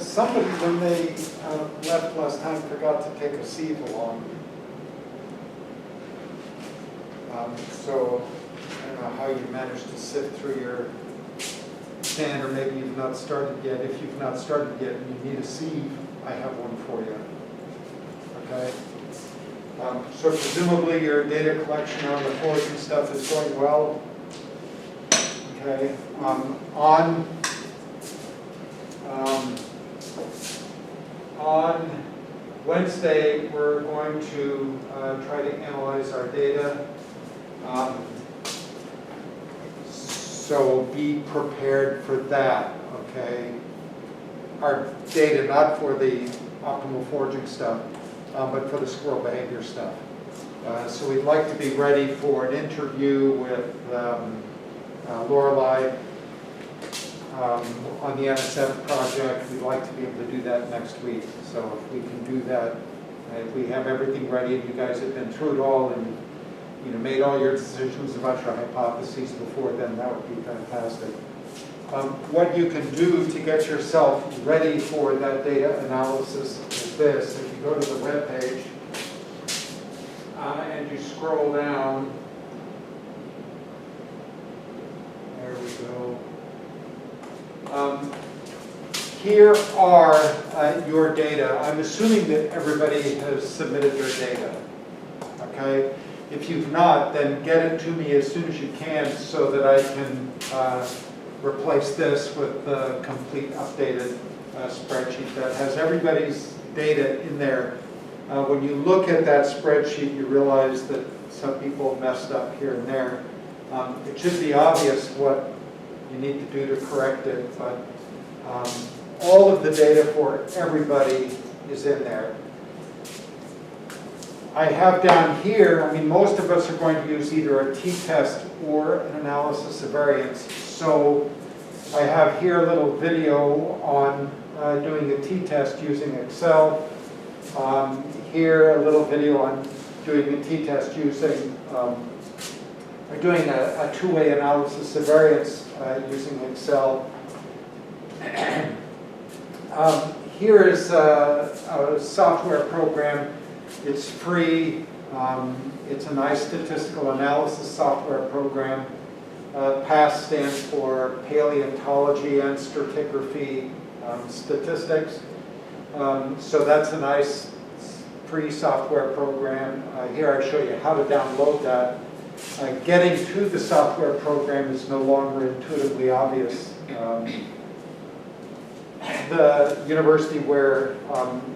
somebody, when they left last time, forgot to take a sieve along. So I don't know how you managed to sift through your sand, or maybe you've not started yet. If you've not started yet and you need a sieve, I have one for you. Okay? So presumably your data collection on the foraging stuff is going well. Okay. On Wednesday, we're going to try to analyze our data. So be prepared for that, okay? Our data, not for the optimal foraging stuff, but for the squirrel behavior stuff. So we'd like to be ready for an interview with Lorelei on the NSF project. We'd like to be able to do that next week. So if we can do that, if we have everything ready and you guys have been through it all and made all your decisions about your hypotheses before then, that would be fantastic. What you can do to get yourself ready for that data analysis is this. If you go to the web page and you scroll down, there we go. Here are your data. I'm assuming that everybody has submitted their data. Okay? If you've not, then get it to me as soon as you can so that I can replace this with the complete updated spreadsheet that has everybody's data in there. When you look at that spreadsheet, you realize that some people messed up here and there. It should be obvious what you need to do to correct it, but all of the data for everybody is in there. I have down here, I mean, most of us are going to use either a t-test or an analysis of variance. So I have here a little video on doing a t-test using Excel. Here a little video on doing a t-test using, doing a two-way analysis of variance using Excel. Here is a software program. It's free. It's a nice statistical analysis software program. PASS stands for Paleontology and Stratigraphy Statistics. So that's a nice free software program. Here I show you how to download that. Getting to the software program is no longer intuitively obvious. The university where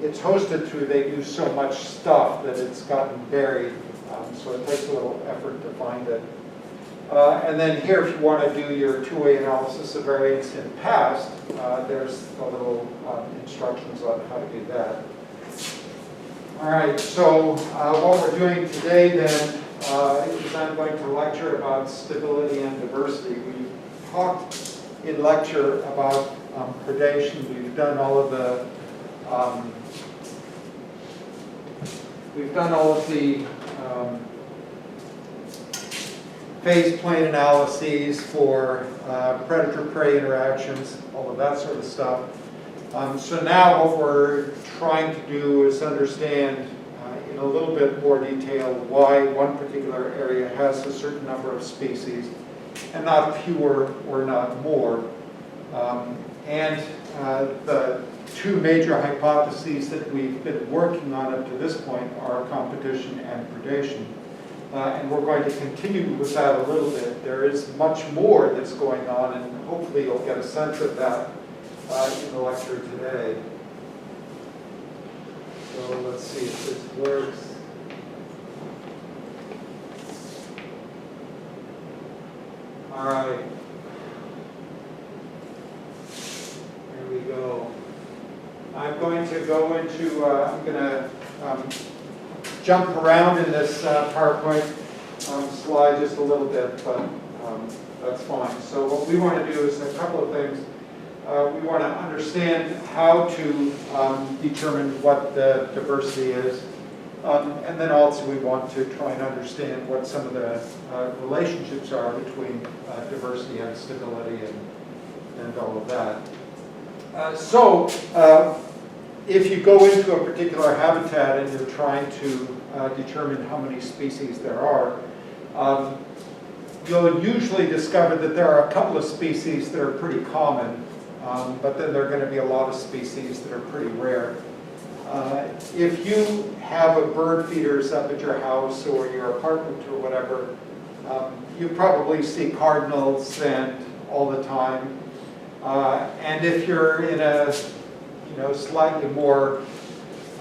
it's hosted through, they do so much stuff that it's gotten buried, so it takes a little effort to find it. And then here, if you want to do your two-way analysis of variance in past, there's a little instructions on how to do that. All right, so what we're doing today then is I'm going to lecture about stability and diversity. We talked in lecture about predation. We've done all of the phase plane analyses for predator-prey interactions, all of that sort of stuff. So now what we're trying to do is understand in a little bit more detail why one particular area has a certain number of species and not fewer or not more. And the two major hypotheses that we've been working on up to this point are competition and predation. And we're going to continue with that a little bit. There is much more that's going on, and hopefully you'll get a sense of that in the lecture today. So let's see if this works. All right. Here we go. I'm going to go into, I'm going to jump around in this PowerPoint slide just a little bit, but that's fine. So what we want to do is a couple of things. We want to understand how to determine what the diversity is. And then also we want to try and understand what some of the relationships are between diversity and stability and all of that. If you go into a particular habitat and you're trying to determine how many species there are, you'll usually discover that there are a couple of species that are pretty common, but then there are going to be a lot of species that are pretty rare. If you have a bird feeders up at your house or your apartment or whatever, you probably see cardinals all the time. And if you're in a slightly more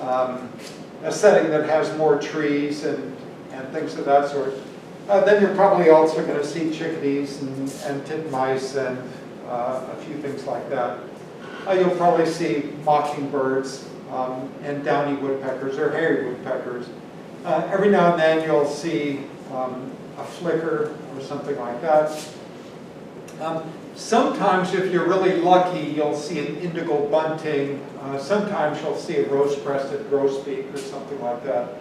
a setting that has more trees and things of that sort, then you're probably also going to see chickadees and titmice and a few things like that. You'll probably see mockingbirds and downy woodpeckers or hairy woodpeckers. Every now and then you'll see a flicker or something like that. Sometimes, if you're really lucky, you'll see an indigo bunting. Sometimes you'll see a rose-breasted grosbeak or something like that.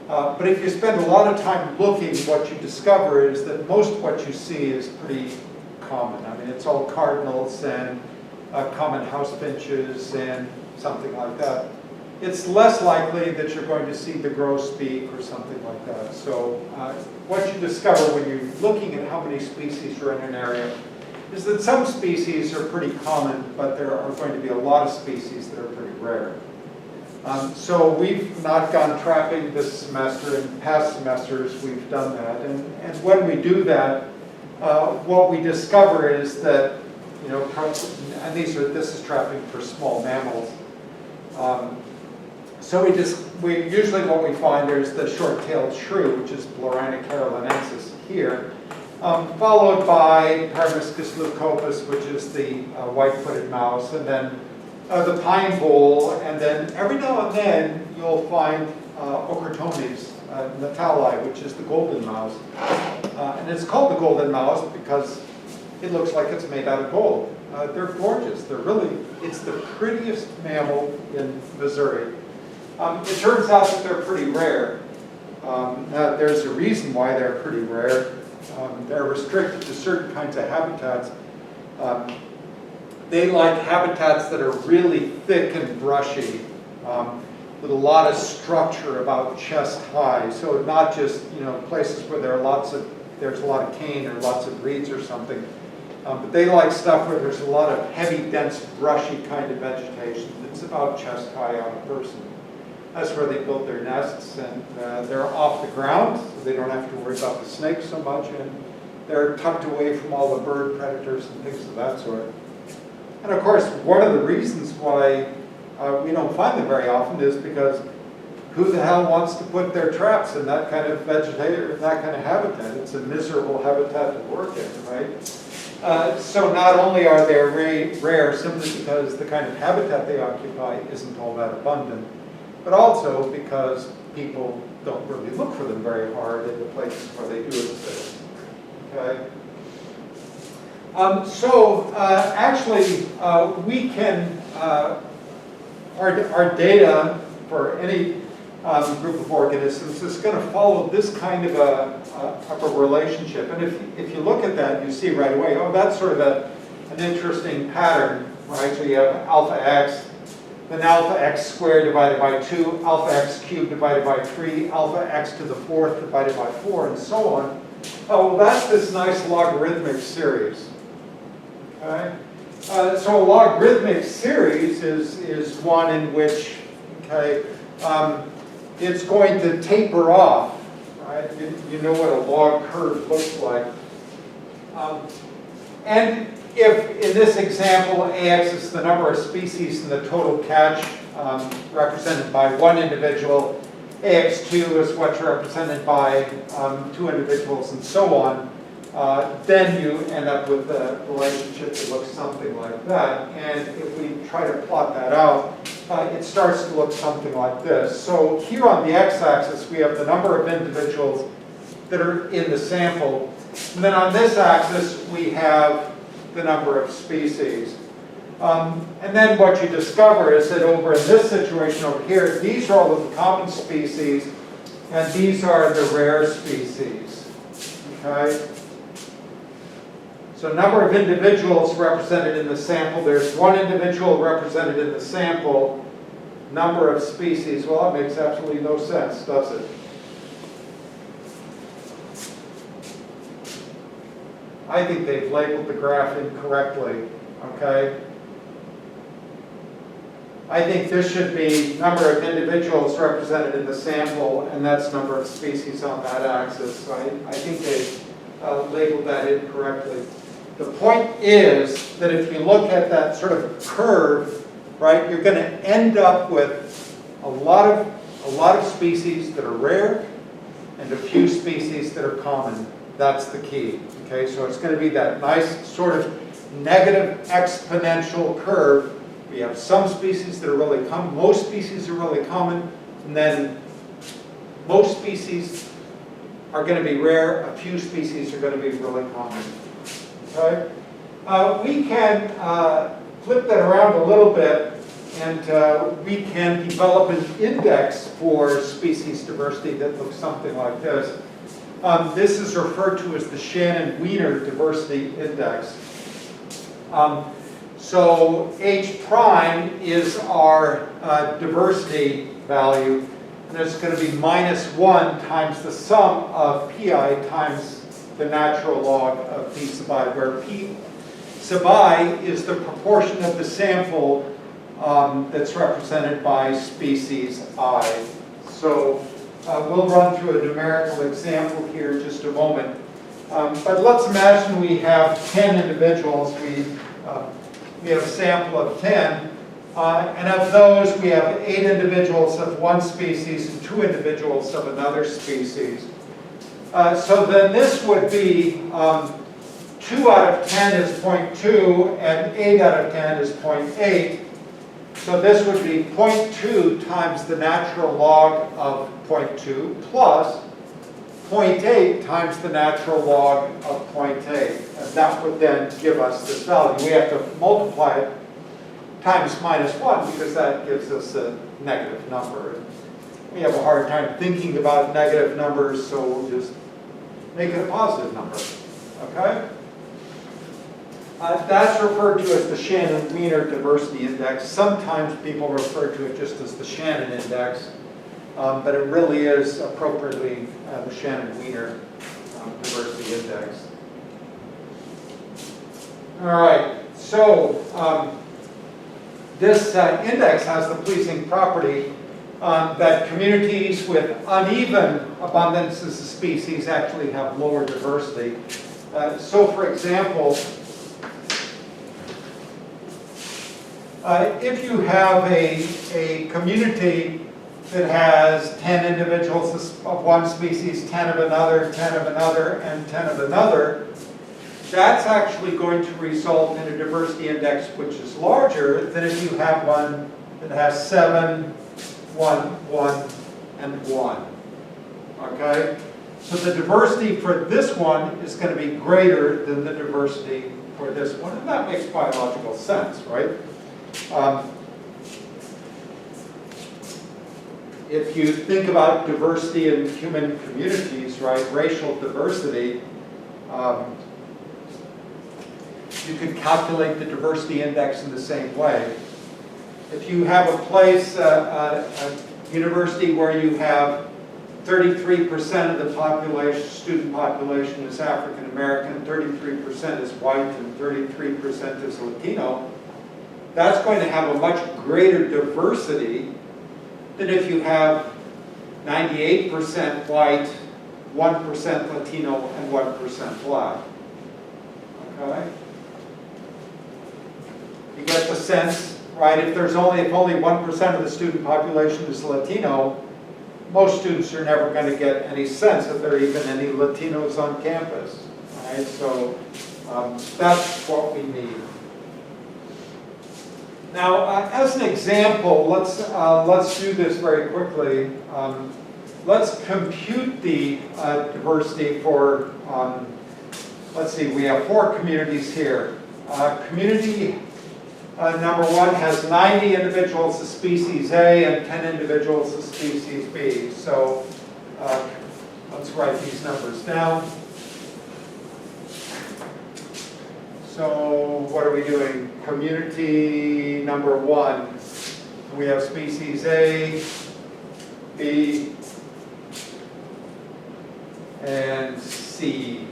But if you spend a lot of time looking, what you discover is that most of what you see is pretty common. I mean, it's all cardinals and common house finches and something like that. It's less likely that you're going to see the grosbeak or something like that. So what you discover when you're looking at how many species are in an area is that some species are pretty common, but there are going to be a lot of species that are pretty rare. So we've not gone trapping this semester. In past semesters, we've done that. And when we do that, what we discover is that, and this is trapping for small mammals. So usually what we find is the short-tailed shrew, which is Blorina carolinensis here, followed by Paramiscus leucopus, which is the white-footed mouse, and then the pine bull, and then every now and then you'll find Ochrotones natali, which is the golden mouse. And it's called the golden mouse because it looks like it's made out of gold. They're gorgeous. It's the prettiest mammal in Missouri. It turns out that they're pretty rare. Now, there's a reason why they're pretty rare. They're restricted to certain kinds of habitats. They like habitats that are really thick and brushy, with a lot of structure about chest high. So not just places where there's a lot of cane or lots of reeds or something, but they like stuff where there's a lot of heavy, dense, brushy kind of vegetation that's about chest high on a person. That's where they build their nests, and they're off the ground, so they don't have to worry about the snakes so much, and they're tucked away from all the bird predators and things of that sort. And of course, one of the reasons why we don't find them very often is because who the hell wants to put their traps in that kind of vegetation, that kind of habitat? It's a miserable habitat to work in, right? So not only are they rare simply because the kind of habitat they occupy isn't all that abundant, but also because people don't really look for them very hard in the places where they do exist. Okay? Actually, we can, our data for any group of organisms is going to follow this kind of a relationship. And if you look at that, you see right away, oh, that's sort of an interesting pattern, right? So you have alpha x, then alpha x squared divided by 2, alpha x cubed divided by 3, alpha x to the 4th divided by 4, and so on. Oh, well, that's this nice logarithmic series. Okay? So a logarithmic series is one in which, it's going to taper off, right? You know what a log curve looks like. And if, in this example, AX is the number of species in the total catch represented by one individual, AX2 is what's represented by 2 individuals, and so on, then you end up with a relationship that looks something like that. And if we try to plot that out, it starts to look something like this. So here on the x-axis, we have the number of individuals that are in the sample. And then on this axis, we have the number of species. And then what you discover is that over in this situation over here, these are all of the common species, and these are the rare species. Okay? So number of individuals represented in the sample, there's one individual represented in the sample, number of species. Well, that makes absolutely no sense, does it? I think they've labeled the graph incorrectly, okay? I think this should be number of individuals represented in the sample, and that's number of species on that axis. So I think they labeled that incorrectly. The point is that if you look at that sort of curve, right, you're going to end up with a lot of species that are rare and a few species that are common. That's the key. Okay, so it's going to be that nice sort of negative exponential curve. We have some species that are really common, most species are really common, and then most species are going to be rare, a few species are going to be really common. Okay? We can flip that around a little bit, and we can develop an index for species diversity that looks something like this. This is referred to as the Shannon-Wiener Diversity Index. So H prime is our diversity value, and it's going to be -1 times the sum of pi times the natural log of p sub I, where p sub I is the proportion of the sample that's represented by species I. So we'll run through a numerical example here in just a moment. But let's imagine we have 10 individuals. We have a sample of 10. And of those, we have 8 individuals of one species and 2 individuals of another species. So then this would be 2 out of 10 is 0.2, and 8 out of 10 is 0.8. So this would be 0.2 times the natural log of 0.2 plus 0.8 times the natural log of 0.8. And that would then give us this value. We have to multiply it times -1 because that gives us a negative number. We have a hard time thinking about negative numbers, so we'll just make it a positive number. Okay? That's referred to as the Shannon-Wiener Diversity Index. Sometimes people refer to it just as the Shannon Index, but it really is appropriately the Shannon-Wiener Diversity Index. All right, so this index has the pleasing property that communities with uneven abundances of species actually have lower diversity. So, for example, if you have a community that has 10 individuals of one species, 10 of another, 10 of another, and 10 of another, that's actually going to result in a diversity index which is larger than if you have one that has 7, 1, 1, and 1. Okay? So the diversity for this one is going to be greater than the diversity for this one, and that makes biological sense, right? If you think about diversity in human communities, right, racial diversity, you could calculate the diversity index in the same way. If you have a place, a university where you have 33% of the population, student population is African American, 33% is white, and 33% is Latino, that's going to have a much greater diversity than if you have 98% white, 1% Latino, and 1% black. Okay? You get the sense, right? If only 1% of the student population is Latino, most students are never going to get any sense that there are even any Latinos on campus. Right? So that's what we need. Now, as an example, let's do this very quickly. Let's compute the diversity for, let's see, we have 4 communities here. Community number 1 has 90 individuals of species A and 10 individuals of species B. So let's write these numbers down. So what are we doing? Community number 1. We have species A, B, and C.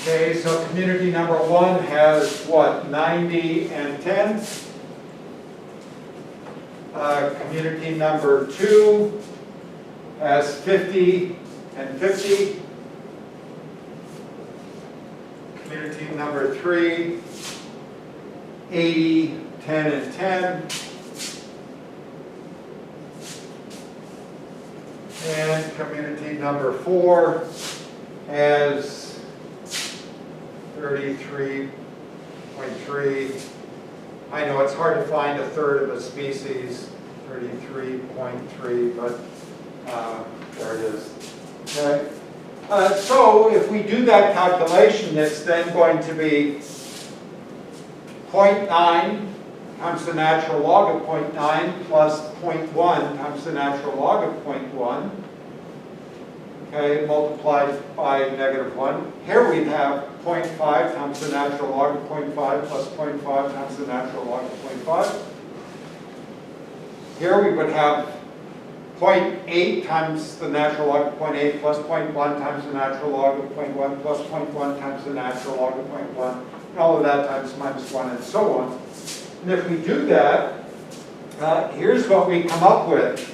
Okay, so community number 1 has what? 90 and 10. Community number 2 has 50 and 50. Community number 3, 80, 10, and 10. And community number 4 has 33.3. I know it's hard to find a third of a species, 33.3, but there it is. Okay. So if we do that calculation, it's then going to be 0.9 times the natural log of 0.9 plus 0.1 times the natural log of 0.1. Okay, multiplied by -1. Here we have 0.5 times the natural log of 0.5 plus 0.5 times the natural log of 0.5. Here we would have 0.8 times the natural log of 0.8 plus 0.1 times the natural log of 0.1 plus 0.1 times the natural log of 0.1, and all of that times -1 and so on. And if we do that, here's what we come up with.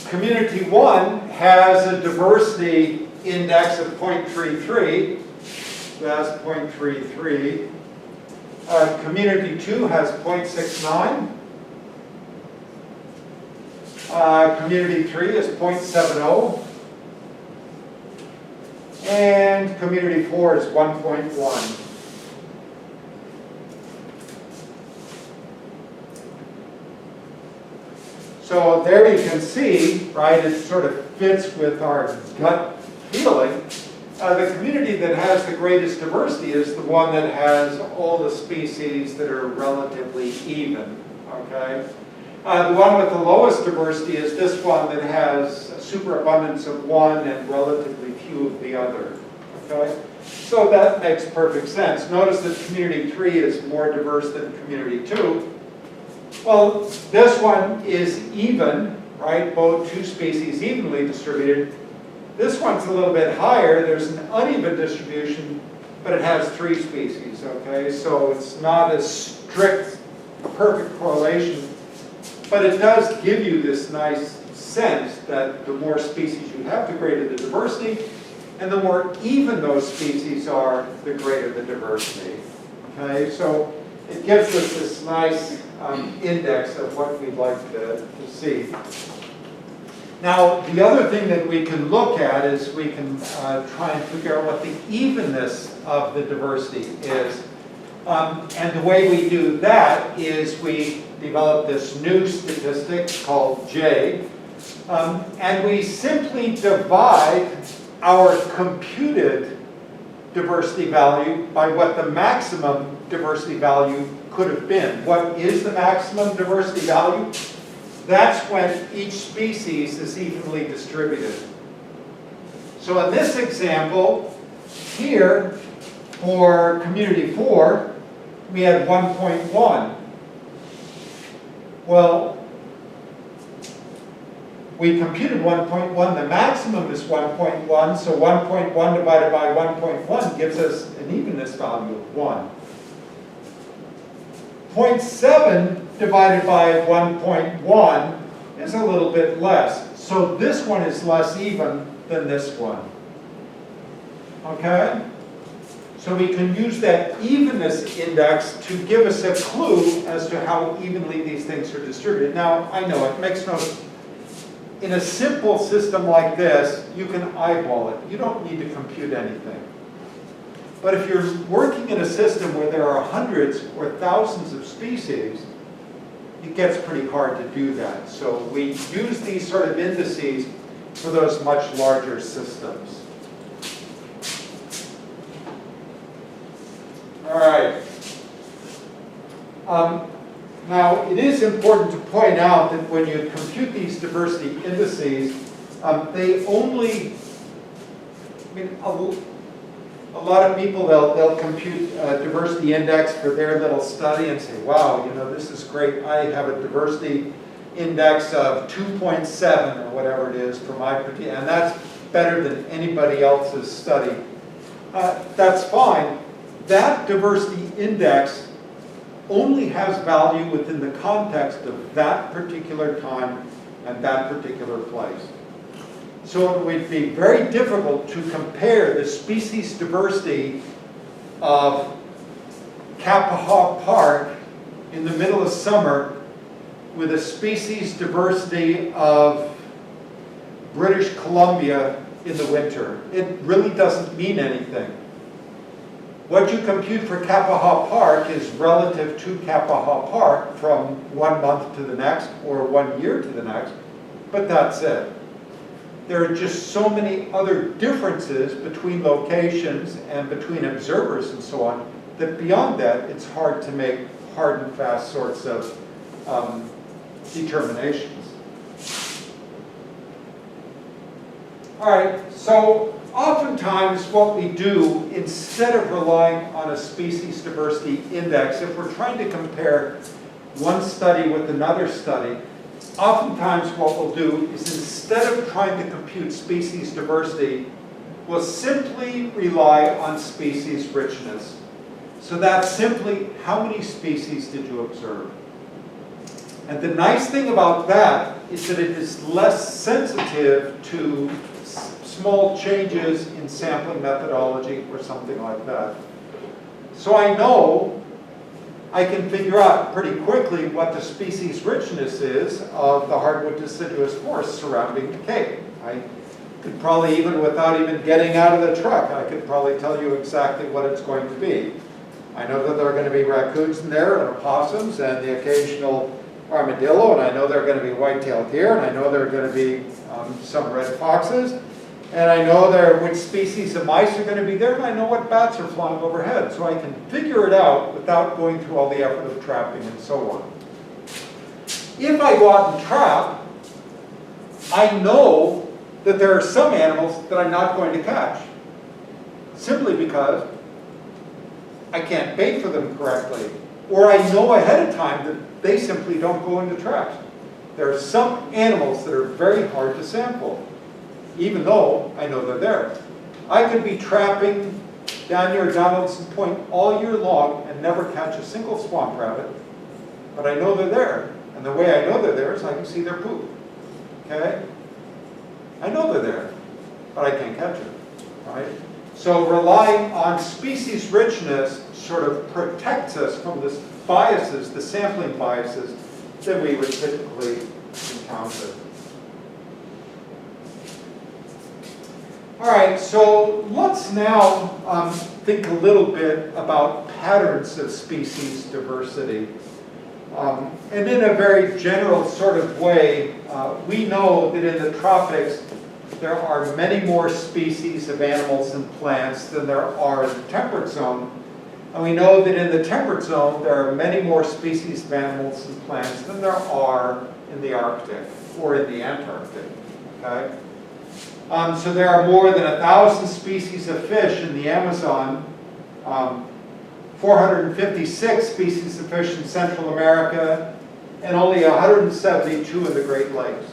Community 1 has a diversity index of 0.33. That's 0.33. Community 2 has 0.69. Community 3 is 0.70. And community 4 is 1.1. So there you can see, right, it sort of fits with our gut feeling. The community that has the greatest diversity is the one that has all the species that are relatively even, okay? The one with the lowest diversity is this one that has a superabundance of one and relatively few of the other, okay? So that makes perfect sense. Notice that community 3 is more diverse than community 2. Well, this one is even, right? Both two species evenly distributed. This one's a little bit higher. There's an uneven distribution, but it has 3 species, okay? So it's not a strict, perfect correlation, but it does give you this nice sense that the more species you have, the greater the diversity, and the more even those species are, the greater the diversity, okay? So it gives us this nice index of what we'd like to see. Now, the other thing that we can look at is we can try and figure out what the evenness of the diversity is. And the way we do that is we develop this new statistic called J, and we simply divide our computed diversity value by what the maximum diversity value could have been. What is the maximum diversity value? That's when each species is evenly distributed. So in this example, here, for community 4, we had 1.1. Well, we computed 1.1. The maximum is 1.1, so 1.1 divided by 1.1 gives us an evenness value of 1. 0.7 divided by 1.1 is a little bit less. So this one is less even than this one. Okay? So we can use that evenness index to give us a clue as to how evenly these things are distributed. Now, I know it makes no... In a simple system like this, you can eyeball it. You don't need to compute anything. But if you're working in a system where there are hundreds or thousands of species, it gets pretty hard to do that. So we use these sort of indices for those much larger systems. All right. Now, it is important to point out that when you compute these diversity indices, they only, a lot of people, they'll compute a diversity index for their little study and say, wow, you know, this is great. I have a diversity index of 2.7 or whatever it is for my particular, and that's better than anybody else's study. That's fine. That diversity index only has value within the context of that particular time and that particular place. So it would be very difficult to compare the species diversity of Kappaha Park in the middle of summer with a species diversity of British Columbia in the winter. It really doesn't mean anything. What you compute for Kappaha Park is relative to Kappaha Park from 1 month to the next or 1 year to the next, but that's it. There are just so many other differences between locations and between observers and so on, that beyond that, it's hard to make hard and fast sorts of determinations. All right, so oftentimes what we do, instead of relying on a species diversity index, if we're trying to compare one study with another study, oftentimes what we'll do is, instead of trying to compute species diversity, we'll simply rely on species richness. So that's simply, how many species did you observe? And the nice thing about that is that it is less sensitive to small changes in sampling methodology or something like that. So I know I can figure out pretty quickly what the species richness is of the hardwood deciduous forest surrounding the Cape. I could probably, even without even getting out of the truck, I could probably tell you exactly what it's going to be. I know that there are going to be raccoons in there and opossums and the occasional armadillo, and I know there are going to be white-tailed deer, and I know there are going to be some red foxes, and I know which species of mice are going to be there, and I know what bats are flying overhead. So I can figure it out without going through all the effort of trapping and so on. If I go out and trap, I know that there are some animals that I'm not going to catch, simply because I can't bait for them correctly, or I know ahead of time that they simply don't go into traps. There are some animals that are very hard to sample, even though I know they're there. I could be trapping down near Donaldson Point all year long and never catch a single swamp rabbit, but I know they're there. And the way I know they're there is I can see their poop. Okay? I know they're there, but I can't catch them. Right? So relying on species richness sort of protects us from the biases, the sampling biases that we would typically encounter. All right, so let's now think a little bit about patterns of species diversity. And in a very general sort of way, we know that in the tropics there are many more species of animals and plants than there are in the temperate zone. And we know that in the temperate zone there are many more species of animals and plants than there are in the Arctic or in the Antarctic. Okay? So there are more than 1,000 species of fish in the Amazon, 456 species of fish in Central America, and only 172 in the Great Lakes.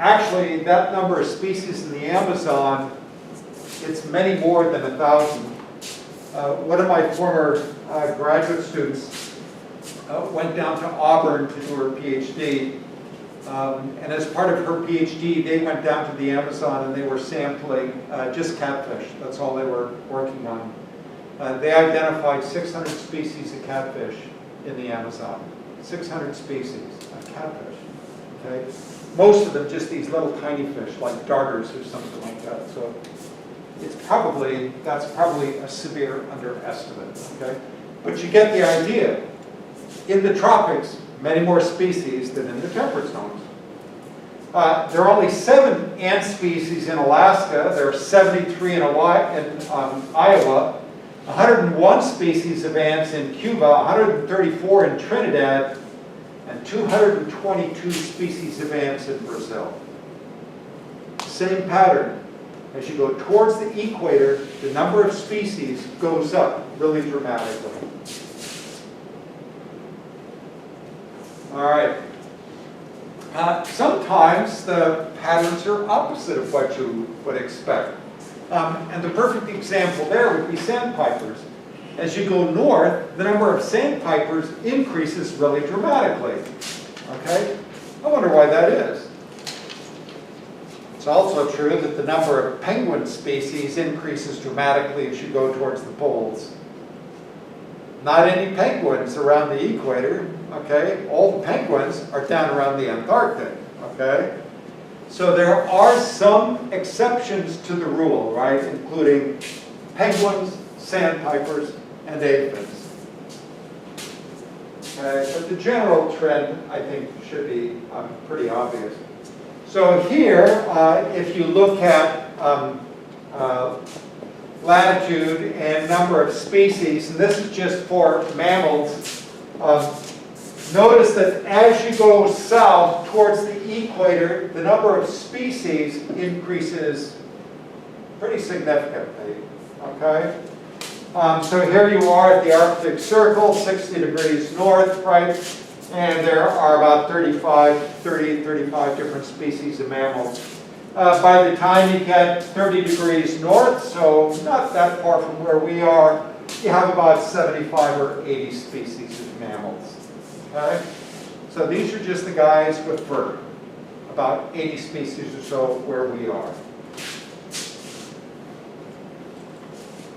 Actually, that number of species in the Amazon, it's many more than 1,000. One of my former graduate students went down to Auburn to do her PhD. And as part of her PhD, they went down to the Amazon and they were sampling just catfish. That's all they were working on. They identified 600 species of catfish in the Amazon. 600 species of catfish. Okay? Most of them just these little tiny fish, like darters or something like that. So that's probably a severe underestimate. Okay? But you get the idea. In the tropics, many more species than in the temperate zones. There are only 7 ant species in Alaska. There are 73 in Iowa, 101 species of ants in Cuba, 134 in Trinidad, and 222 species of ants in Brazil. Same pattern. As you go towards the equator, the number of species goes up really dramatically. All right. Sometimes the patterns are opposite of what you would expect. And the perfect example there would be sandpipers. As you go north, the number of sandpipers increases really dramatically. Okay? I wonder why that is. It's also true that the number of penguin species increases dramatically as you go towards the poles. Not any penguins around the equator, okay? All the penguins are down around the Antarctic, okay? So there are some exceptions to the rule, right? Including penguins, sandpipers, and aphids. Okay, but the general trend, I think, should be pretty obvious. So here, if you look at latitude and number of species, and this is just for mammals, notice that as you go south towards the equator, the number of species increases pretty significantly, okay? So here you are at the Arctic Circle, 60 degrees north, right? And there are about 35 different species of mammals. By the time you get 30 degrees north, so not that far from where we are, you have about 75 or 80 species of mammals. Okay? So these are just the guys with fur, about 80 species or so where we are.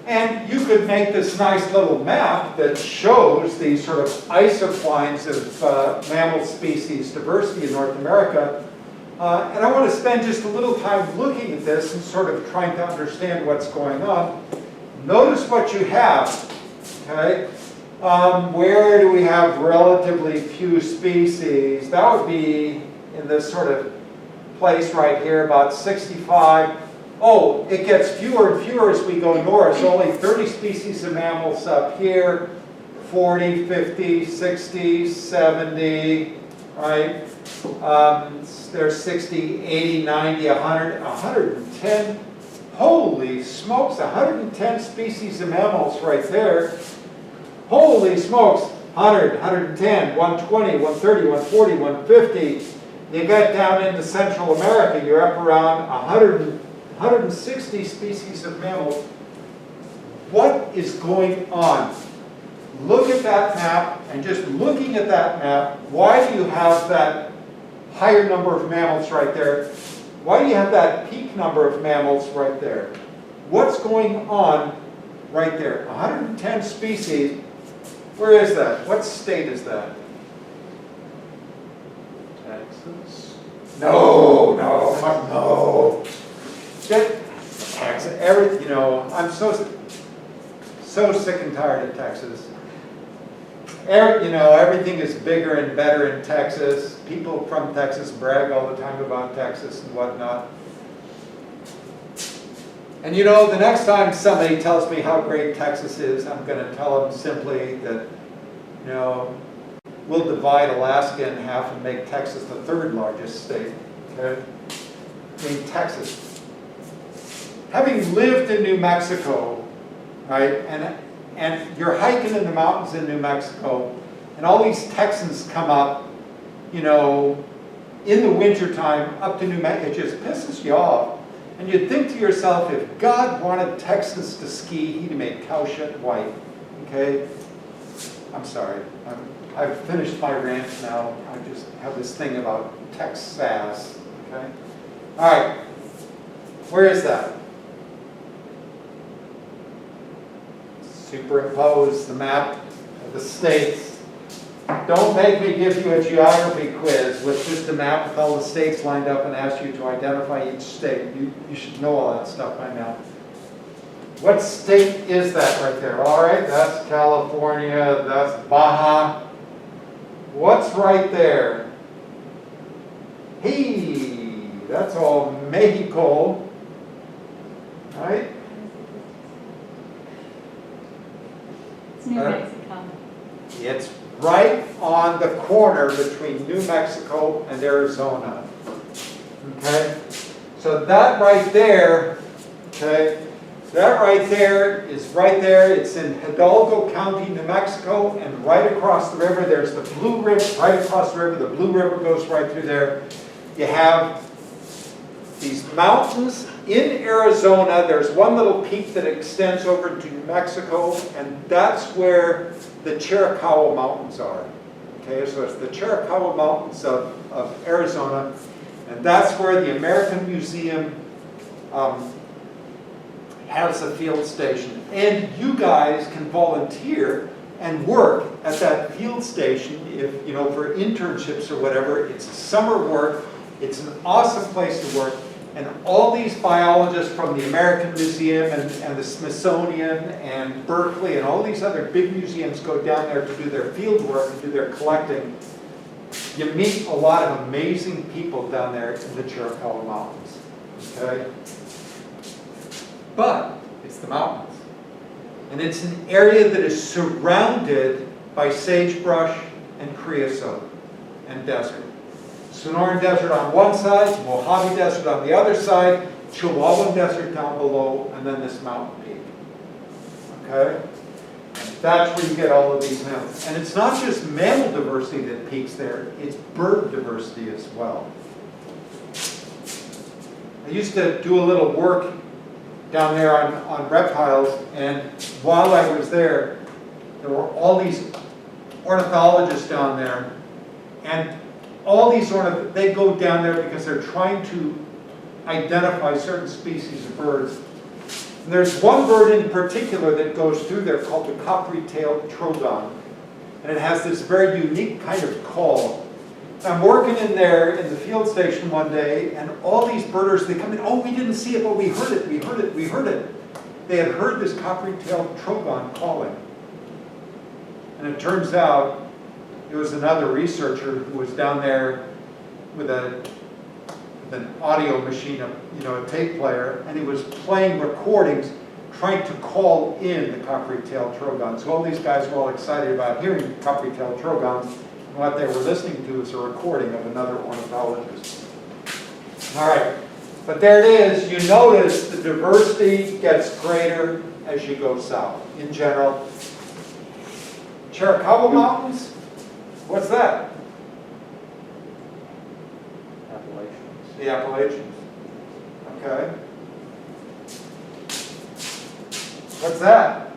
And you could make this nice little map that shows these sort of isoclines of mammal species diversity in North America. And I want to spend just a little time looking at this and sort of trying to understand what's going on. Notice what you have, okay? Where do we have relatively few species? That would be in this sort of place right here, about 65. Oh, it gets fewer and fewer as we go north. So only 30 species of mammals up here, 40, 50, 60, 70, right? There's 60, 80, 90, 100, 110. Holy smokes, 110 species of mammals right there. Holy smokes, 100, 110, 120, 130, 140, 150. You get down into Central America, you're up around 160 species of mammals. What is going on? Look at that map, and just looking at that map, why do you have that higher number of mammals right there? Why do you have that peak number of mammals right there? What's going on right there? 110 species. Where is that? What state is that? Texas? No. Texas. You know, I'm so sick and tired of Texas. You know, everything is bigger and better in Texas. People from Texas brag all the time about Texas and whatnot. And you know, the next time somebody tells me how great Texas is, I'm going to tell them simply that, you know, we'll divide Alaska in half and make Texas the third largest state. Okay? I mean, Texas. Having lived in New Mexico, right, and you're hiking in the mountains in New Mexico, and all these Texans come up, you know, in the wintertime up to New Mexico. It just pisses you off. And you'd think to yourself, if God wanted Texans to ski, he'd make cow shit white. Okay? I'm sorry. I've finished my rant now. I just have this thing about Texas. Okay? All right. Where is that? Superimpose the map of the states. Don't make me give you a geography quiz with just a map with all the states lined up and ask you to identify each state. You should know all that stuff by now. What state is that right there? All right, that's California, that's Baja. What's right there? Hey, that's all Mexico, right? It's New Mexico. It's right on the corner between New Mexico and Arizona. Okay? So that right there Okay? That right there is right there. It's in Hidalgo County, New Mexico, and right across the river, there's the Blue River, right across the river. The Blue River goes right through there. You have these mountains in Arizona. There's one little peak that extends over to New Mexico, and that's where the Chiricahua Mountains are. Okay, so it's the Chiricahua Mountains of Arizona, and that's where the American Museum has a field station. And you guys can volunteer and work at that field station if, you know, for internships or whatever. It's summer work. It's an awesome place to work. And all these biologists from the American Museum and the Smithsonian and Berkeley and all these other big museums go down there to do their field work and do their collecting. You meet a lot of amazing people down there in the Chiricahua Mountains. Okay? But it's the mountains. And it's an area that is surrounded by sagebrush and creosote and desert. Sonoran Desert on one side, Mojave Desert on the other side, Chihuahuan Desert down below, and then this mountain peak. Okay? And that's where you get all of these mammals. And it's not just mammal diversity that peaks there, it's bird diversity as well. I used to do a little work down there on reptiles, and while I was there were all these ornithologists down there, and all these they go down there because they're trying to identify certain species of birds. And there's one bird in particular that goes through there called the coppery-tailed trogon, and it has this very unique kind of call. I'm working in there in the field station one day, and all these birders, they come in, oh, we didn't see it, but we heard it, we heard it, we heard it. They had heard this coppery-tailed trogon calling. And it turns out it was another researcher who was down there with an audio machine, a tape player, and he was playing recordings trying to call in the coppery-tailed trogon. So all these guys were all excited about hearing coppery-tailed trogons. What they were listening to is a recording of another ornithologist. All right, but there it is. You notice the diversity gets greater as you go south. In general, Chiricahua Mountains, what's that? Appalachians. The Appalachians. Okay. What's that?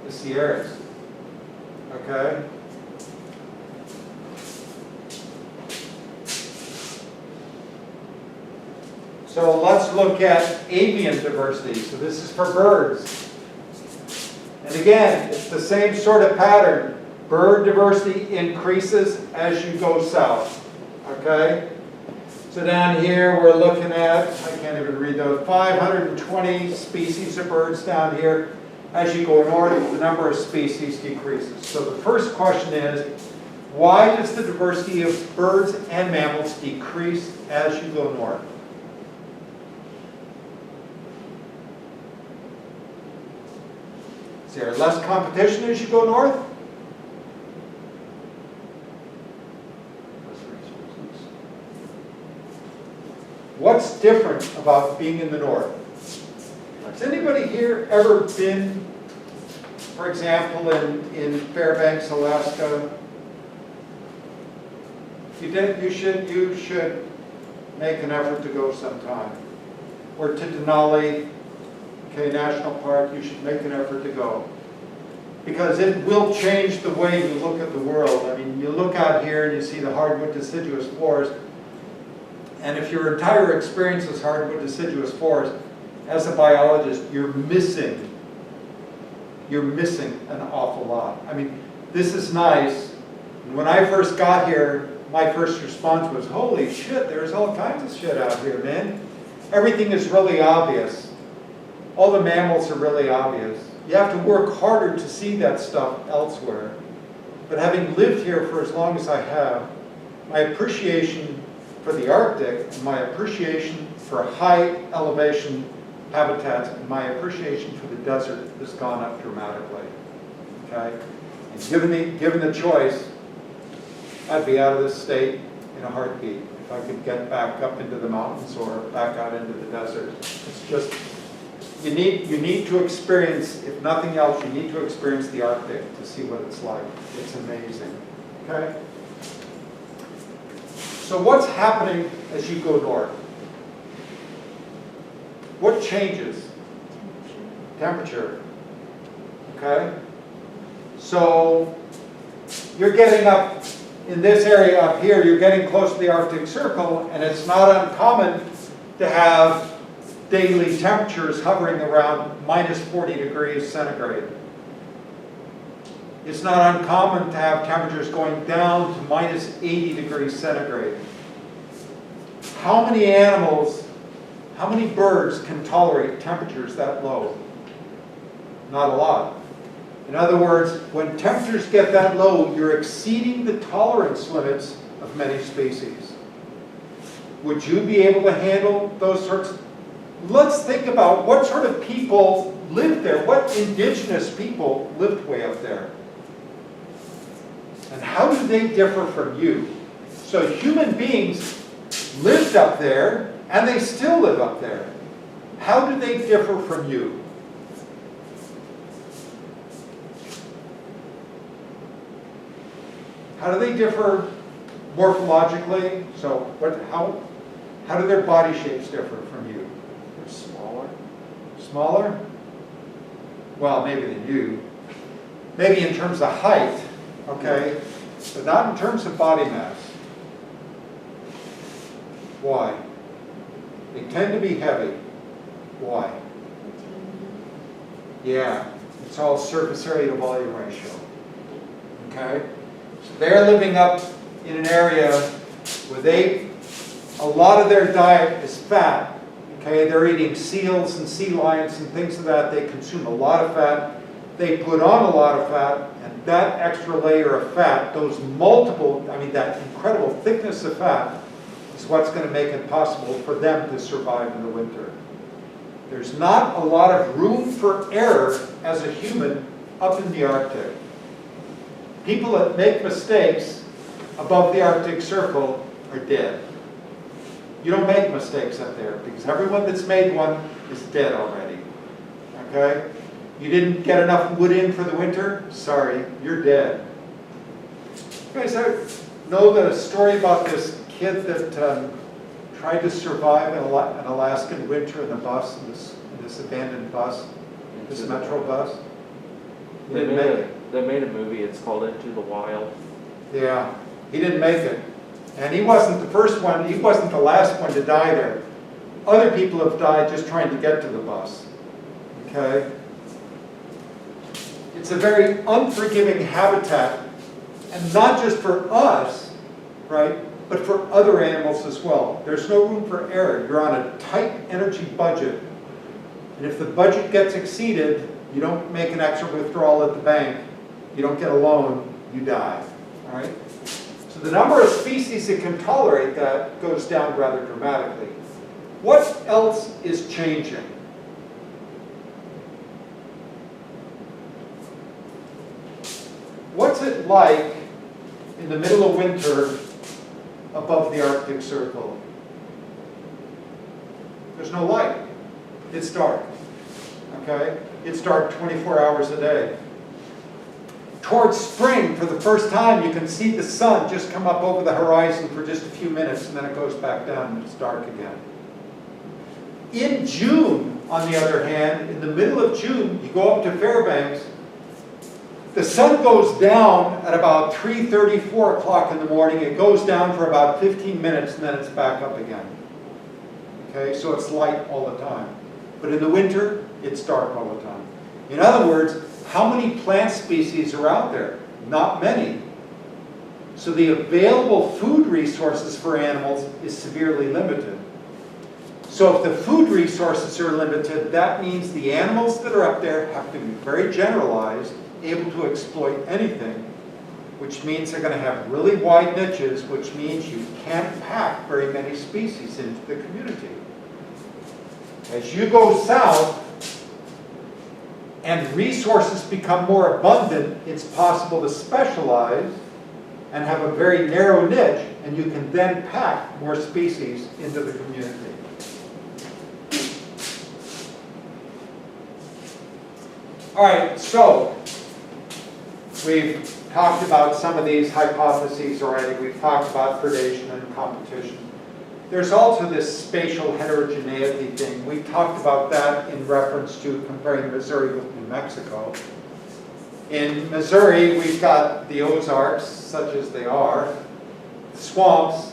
The Sierras. Okay. So let's look at avian diversity. So this is for birds. And again, it's the same sort of pattern. Bird diversity increases as you go south. Okay? So down here we're looking at, I can't even read those, 520 species of birds down here. As you go north, the number of species decreases. So the first question is, why does the diversity of birds and mammals decrease as you go north? Is there less competition as you go north? What's different about being in the north? Has anybody here ever been, for example, in Fairbanks, Alaska? If you did, you should make an effort to go sometime. Or to Denali, okay, National Park, you should make an effort to go. Because it will change the way you look at the world. I mean, you look out here and you see the hardwood deciduous forest, and if your entire experience is hardwood deciduous forest, as a biologist, you're missing an awful lot. I mean, this is nice. When I first got here, my first response was, holy shit, there's all kinds of shit out here, man. Everything is really obvious. All the mammals are really obvious. You have to work harder to see that stuff elsewhere. But having lived here for as long as I have, my appreciation for the Arctic and my appreciation for high elevation habitats and my appreciation for the desert has gone up dramatically. Okay? And given the choice, I'd be out of this state in a heartbeat. if I could get back up into the mountains or back out into the desert. It's just, you need to experience, if nothing else, you need to experience the Arctic to see what it's like. It's amazing, okay? So what's happening as you go north? What changes? Temperature. Okay? So you're getting up in this area up here, you're getting close to the Arctic Circle, and it's not uncommon to have daily temperatures hovering around minus 40 degrees centigrade. It's not uncommon to have temperatures going down to minus 80 degrees centigrade. How many animals, how many birds can tolerate temperatures that low? Not a lot. In other words, when temperatures get that low, you're exceeding the tolerance limits of many species. Would you be able to handle those sorts? Let's think about what sort of people lived there. What indigenous people lived way up there? And how do they differ from you? So human beings lived up there, and they still live up there. How do they differ from you? How do they differ morphologically? So how do their body shapes differ from you? They're smaller. Smaller? Well, maybe than you. Maybe in terms of height, okay? But not in terms of body mass. Why? They tend to be heavy. Why? Yeah, it's all surface area to volume ratio. Okay? So they're living up in an area where a lot of their diet is fat. Okay, they're eating seals and sea lions and things like that. They consume a lot of fat. They put on a lot of fat, and that extra layer of fat, that incredible thickness of fat, is what's going to make it possible for them to survive in the winter. There's not a lot of room for error as a human up in the Arctic. People that make mistakes above the Arctic Circle are dead. You don't make mistakes up there because everyone that's made one is dead already. Okay? You didn't get enough wood in for the winter? Sorry, you're dead. You guys know the story about this kid that tried to survive an Alaskan winter in the bus, in this abandoned bus, this metro bus? They made a movie, it's called Into the Wild. Yeah, he didn't make it. And he wasn't the first one, he wasn't the last one to die there. Other people have died just trying to get to the bus. Okay? It's a very unforgiving habitat, and not just for us, right, but for other animals as well. There's no room for error. You're on a tight energy budget. And if the budget gets exceeded, you don't make an extra withdrawal at the bank, you don't get a loan, you die. All right? So the number of species that can tolerate that goes down rather dramatically. What else is changing? What's it like in the middle of winter above the Arctic Circle? There's no light. It's dark. Okay? It's dark 24 hours a day. Towards spring, for the first time, you can see the sun just come up over the horizon for just a few minutes, and then it goes back down and it's dark again. In June, on the other hand, in the middle of June, you go up to Fairbanks, the sun goes down at about 3:30, 4 o'clock in the morning. It goes down for about 15 minutes, and then it's back up again. Okay, so it's light all the time. But in the winter, it's dark all the time. In other words, how many plant species are out there? Not many. So the available food resources for animals is severely limited. So if the food resources are limited, that means the animals that are up there have to be very generalized, able to exploit anything, which means they're going to have really wide niches, which means you can't pack very many species into the community. As you go south and resources become more abundant, it's possible to specialize and have a very narrow niche, and you can then pack more species into the community. All right, so we've talked about some of these hypotheses already. We've talked about predation and competition. There's also this spatial heterogeneity thing. We talked about that in reference to comparing Missouri with New Mexico. In Missouri, we've got the Ozarks, such as they are, the swamps,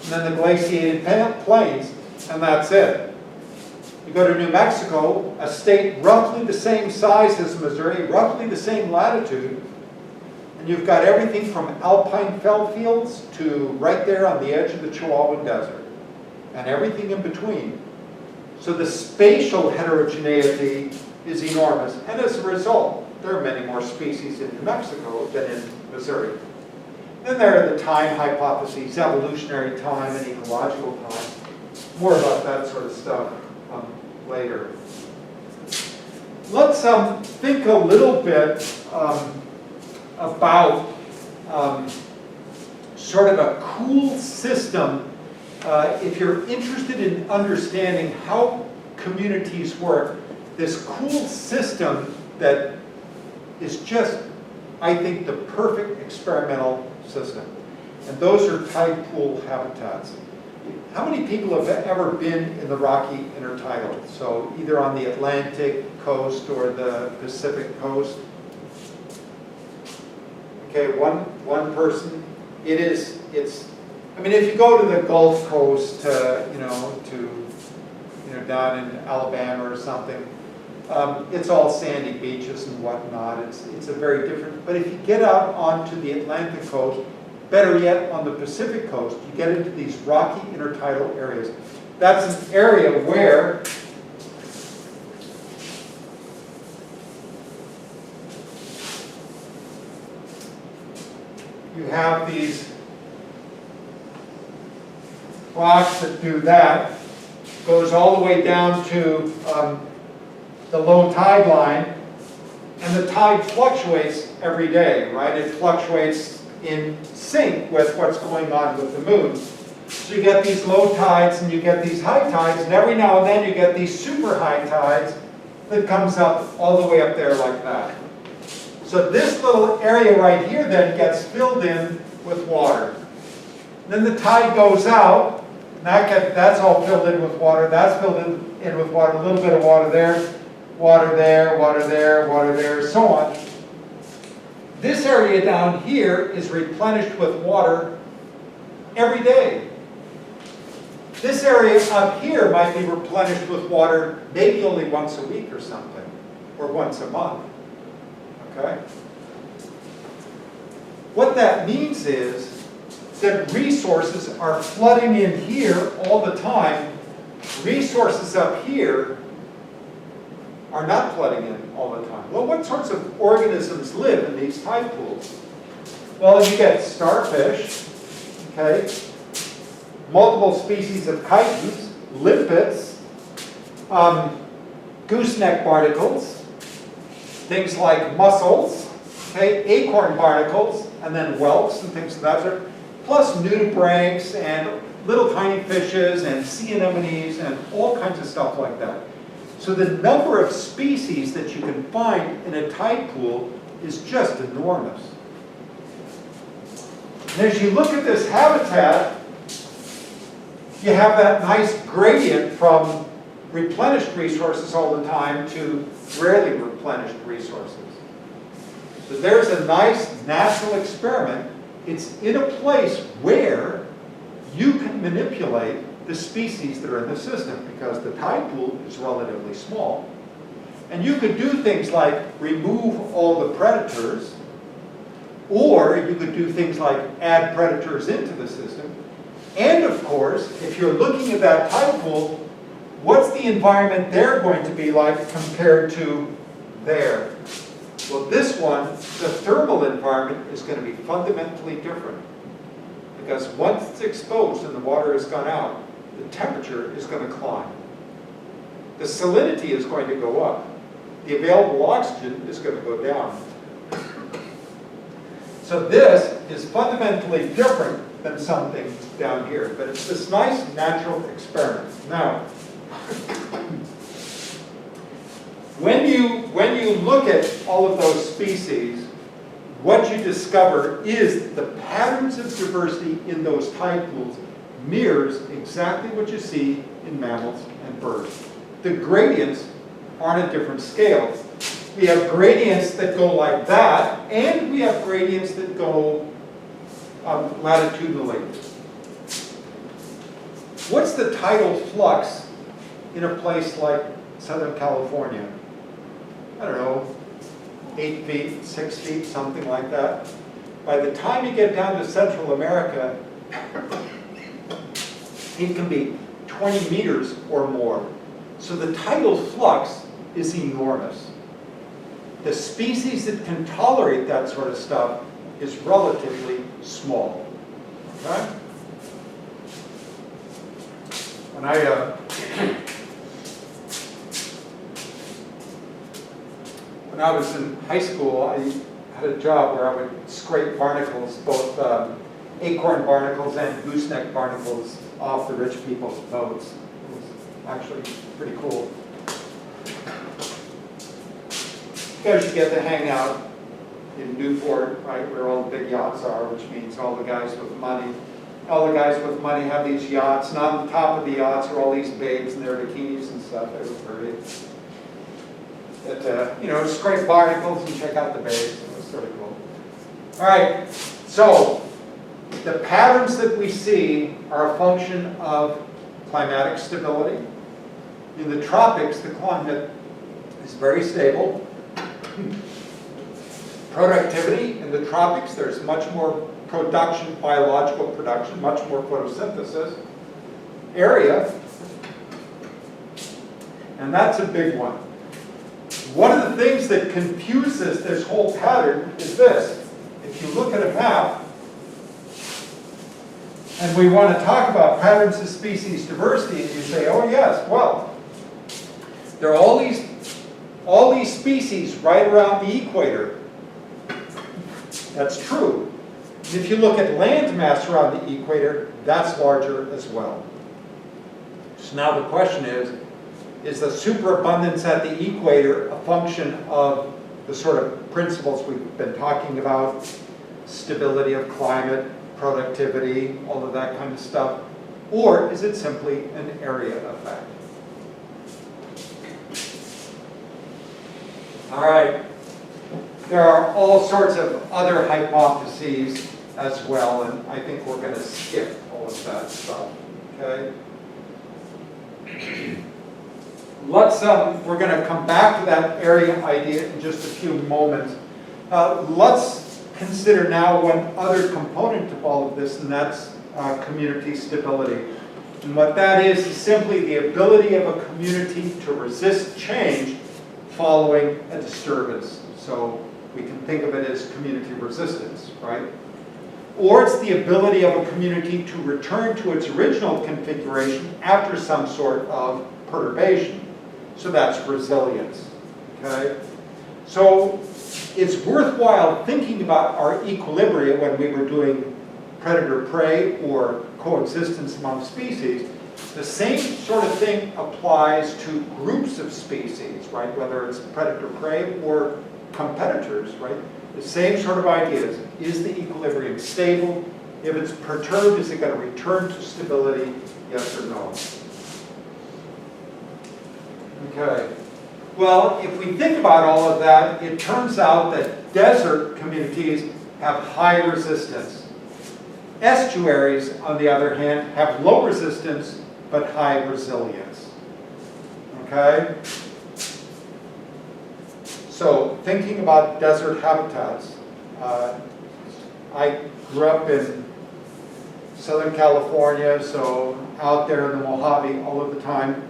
and then the glaciated plains, and that's it. You go to New Mexico, a state roughly the same size as Missouri, roughly the same latitude, and you've got everything from alpine fell fields to right there on the edge of the Chihuahuan Desert, and everything in between. So the spatial heterogeneity is enormous, and as a result, there are many more species in New Mexico than in Missouri. Then there are the time hypotheses, evolutionary time and ecological time. More about that sort of stuff later. Let's think a little bit about sort of a cool system. If you're interested in understanding how communities work, this cool system that is just, I think, the perfect experimental system. And those are tide pool habitats. How many people have ever been in the Rocky Intertidal? So either on the Atlantic coast or the Pacific coast? Okay, one person. It's, I mean, if you go to the Gulf Coast, down in Alabama or something, it's all sandy beaches and whatnot. It's a very different, but if you get out onto the Atlantic coast, better yet on the Pacific coast, you get into these rocky intertidal areas. That's an area where you have these rocks that do that. Goes all the way down to the low tide line, and the tide fluctuates every day, right? It fluctuates in sync with what's going on with the moon. So you get these low tides and you get these high tides, and every now and then you get these super high tides that comes up all the way up there like that. So this little area right here then gets filled in with water. Then the tide goes out, and that's all filled in with water. That's filled in with water, a little bit of water there, water there, water there, water there, so on. This area down here is replenished with water every day. This area up here might be replenished with water maybe only once a week or something, or once a month. Okay? What that means is that resources are flooding in here all the time. Resources up here are not flooding in all the time. Well, what sorts of organisms live in these tide pools? Well, you get starfish, okay, multiple species of chitons, limpets, gooseneck barnacles, things like mussels, okay, acorn barnacles, and then whelks and things of that sort, plus nudibranchs and little tiny fishes and sea anemones and all kinds of stuff like that. So the number of species that you can find in a tide pool is just enormous. And as you look at this habitat, you have that nice gradient from replenished resources all the time to rarely replenished resources. So there's a nice natural experiment. It's in a place where you can manipulate the species that are in the system, because the tide pool is relatively small. And you could do things like remove all the predators, or you could do things like add predators into the system. And of course, if you're looking at that tide pool, what's the environment there going to be like compared to there? Well, this one, the thermal environment is going to be fundamentally different, because once it's exposed and the water has gone out, the temperature is going to climb. The salinity is going to go up. The available oxygen is going to go down. So this is fundamentally different than something down here, but it's this nice natural experiment. Now, when you look at all of those species, what you discover is the patterns of diversity in those tide pools mirrors exactly what you see in mammals and birds. The gradients are on a different scale. We have gradients that go like that, and we have gradients that go latitudinally. What's the tidal flux in a place like Southern California? I don't know, 8 feet, 6 feet, something like that. By the time you get down to Central America, it can be 20 meters or more. So the tidal flux is enormous. The species that can tolerate that sort of stuff is relatively small. Okay? When I was in high school, I had a job where I would scrape barnacles, both acorn barnacles and gooseneck barnacles, off the rich people's boats. It was actually pretty cool. Because you get to hang out in Newport, right, where all the big yachts are, which means all the guys with money. All the guys with money have these yachts, and on the top of the yachts are all these babes in their bikinis and stuff. It was pretty. But, scrape barnacles and check out the babes. It was sort of cool. All right, so the patterns that we see are a function of climatic stability. In the tropics, the climate is very stable. Productivity in the tropics, there's much more production, biological production, much more photosynthesis. Area, and that's a big one. One of the things that confuses this whole pattern is this. If you look at a map, and we want to talk about patterns of species diversity, and you say, oh yes, well, there are all these species right around the equator. That's true. If you look at land mass around the equator, that's larger as well. So now the question is the superabundance at the equator a function of the sort of principles we've been talking about, stability of climate, productivity, all of that kind of stuff, or is it simply an area effect? All right. There are all sorts of other hypotheses as well, and I think we're going to skip all of that stuff. Okay. We're going to come back to that area idea in just a few moments. Let's consider now one other component of all of this, and that's community stability. And what that is simply the ability of a community to resist change following a disturbance. So we can think of it as community resistance, right? Or it's the ability of a community to return to its original configuration after some sort of perturbation. So that's resilience, okay? So it's worthwhile thinking about our equilibria when we were doing predator-prey or coexistence among species. The same sort of thing applies to groups of species, right? Whether it's predator-prey or competitors, right? The same sort of ideas. Is the equilibrium stable? If it's perturbed, is it going to return to stability? Yes or no? Okay. Well, if we think about all of that, it turns out that desert communities have high resistance. Estuaries, on the other hand, have low resistance but high resilience. Okay? So, thinking about desert habitats, I grew up in Southern California, so out there in the Mojave all of the time.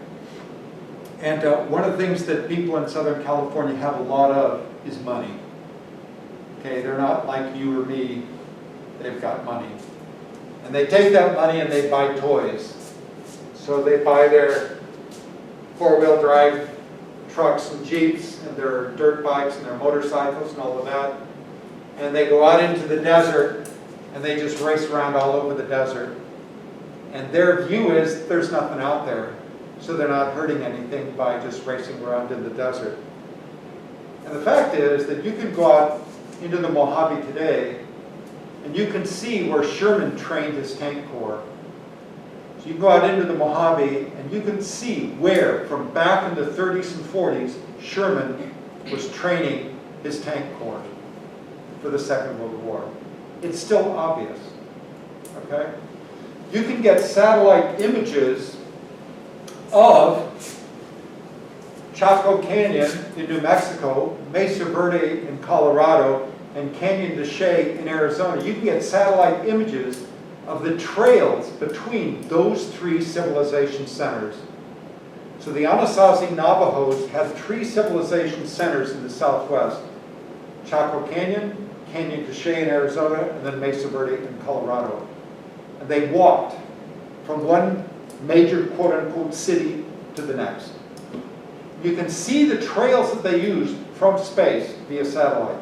And one of the things that people in Southern California have a lot of is money. Okay, they're not like you or me, they've got money. And they take that money and they buy toys. So they buy their four-wheel drive trucks and Jeeps and their dirt bikes and their motorcycles and all of that. and they go out into the desert, and they just race around all over the desert. And their view is there's nothing out there, so they're not hurting anything by just racing around in the desert. And the fact is that you can go out into the Mojave today, and you can see where Sherman trained his tank corps. So you go out into the Mojave, and you can see where, from back in the 30s and 40s, Sherman was training his tank corps for the Second World War. It's still obvious, okay? You can get satellite images of Chaco Canyon in New Mexico, Mesa Verde in Colorado, and Canyon de Chelly in Arizona. You can get satellite images of the trails between those three civilization centers. So the Anasazi Navajos had three civilization centers in the Southwest: Chaco Canyon, Canyon de Chelly in Arizona, and then Mesa Verde in Colorado. And they walked from one major quote-unquote city to the next. You can see the trails that they used from space via satellite.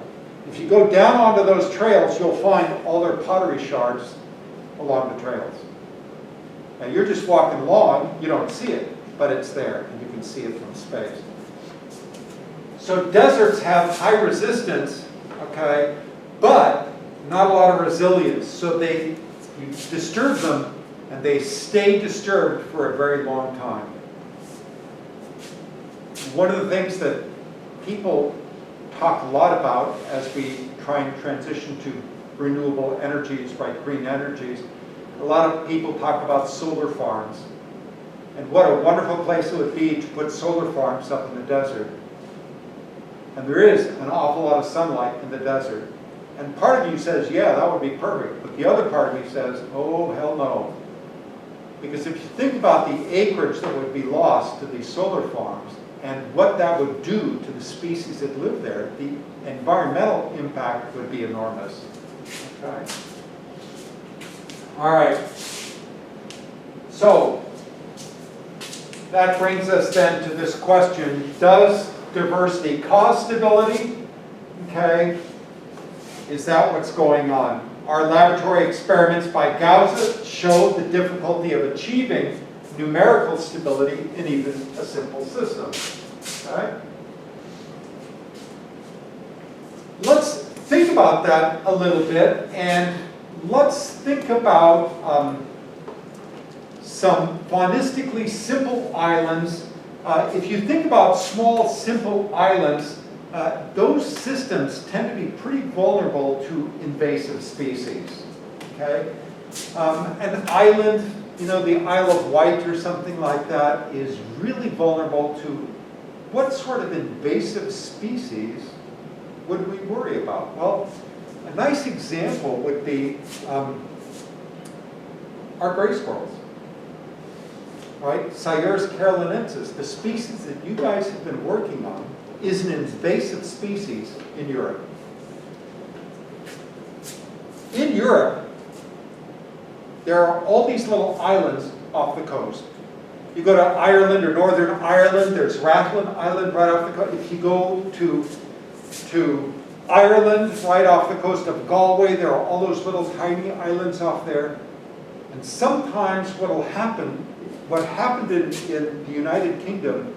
If you go down onto those trails, you'll find all their pottery shards along the trails. Now you're just walking along, you don't see it, but it's there, and you can see it from space. So deserts have high resistance, okay, but not a lot of resilience. So you disturb them, and they stay disturbed for a very long time. One of the things that people talk a lot about as we try and transition to renewable energies, right, green energies, a lot of people talk about solar farms. And what a wonderful place it would be to put solar farms up in the desert. And there is an awful lot of sunlight in the desert. And part of you says, yeah, that would be perfect. But the other part of you says, oh, hell no. Because if you think about the acreage that would be lost to these solar farms, and what that would do to the species that live there, the environmental impact would be enormous. Okay. All right. So, that brings us then to this question: does diversity cause stability? Okay. Is that what's going on? Our laboratory experiments by Gause showed the difficulty of achieving numerical stability in even a simple system. Okay? Let's think about that a little bit, and let's think about some faunistically simple islands. If you think about small, simple islands, those systems tend to be pretty vulnerable to invasive species. Okay? An island, you know, the Isle of Wight or something like that, is really vulnerable to what sort of invasive species would we worry about? Well, a nice example would be our gray squirrels. Right? Sciurus carolinensis, the species that you guys have been working on, is an invasive species in Europe. In Europe, there are all these little islands off the coast. You go to Ireland or Northern Ireland, there's Rathlin Island right off the coast. If you go to Ireland, right off the coast of Galway, there are all those little tiny islands off there. And sometimes what happened in the United Kingdom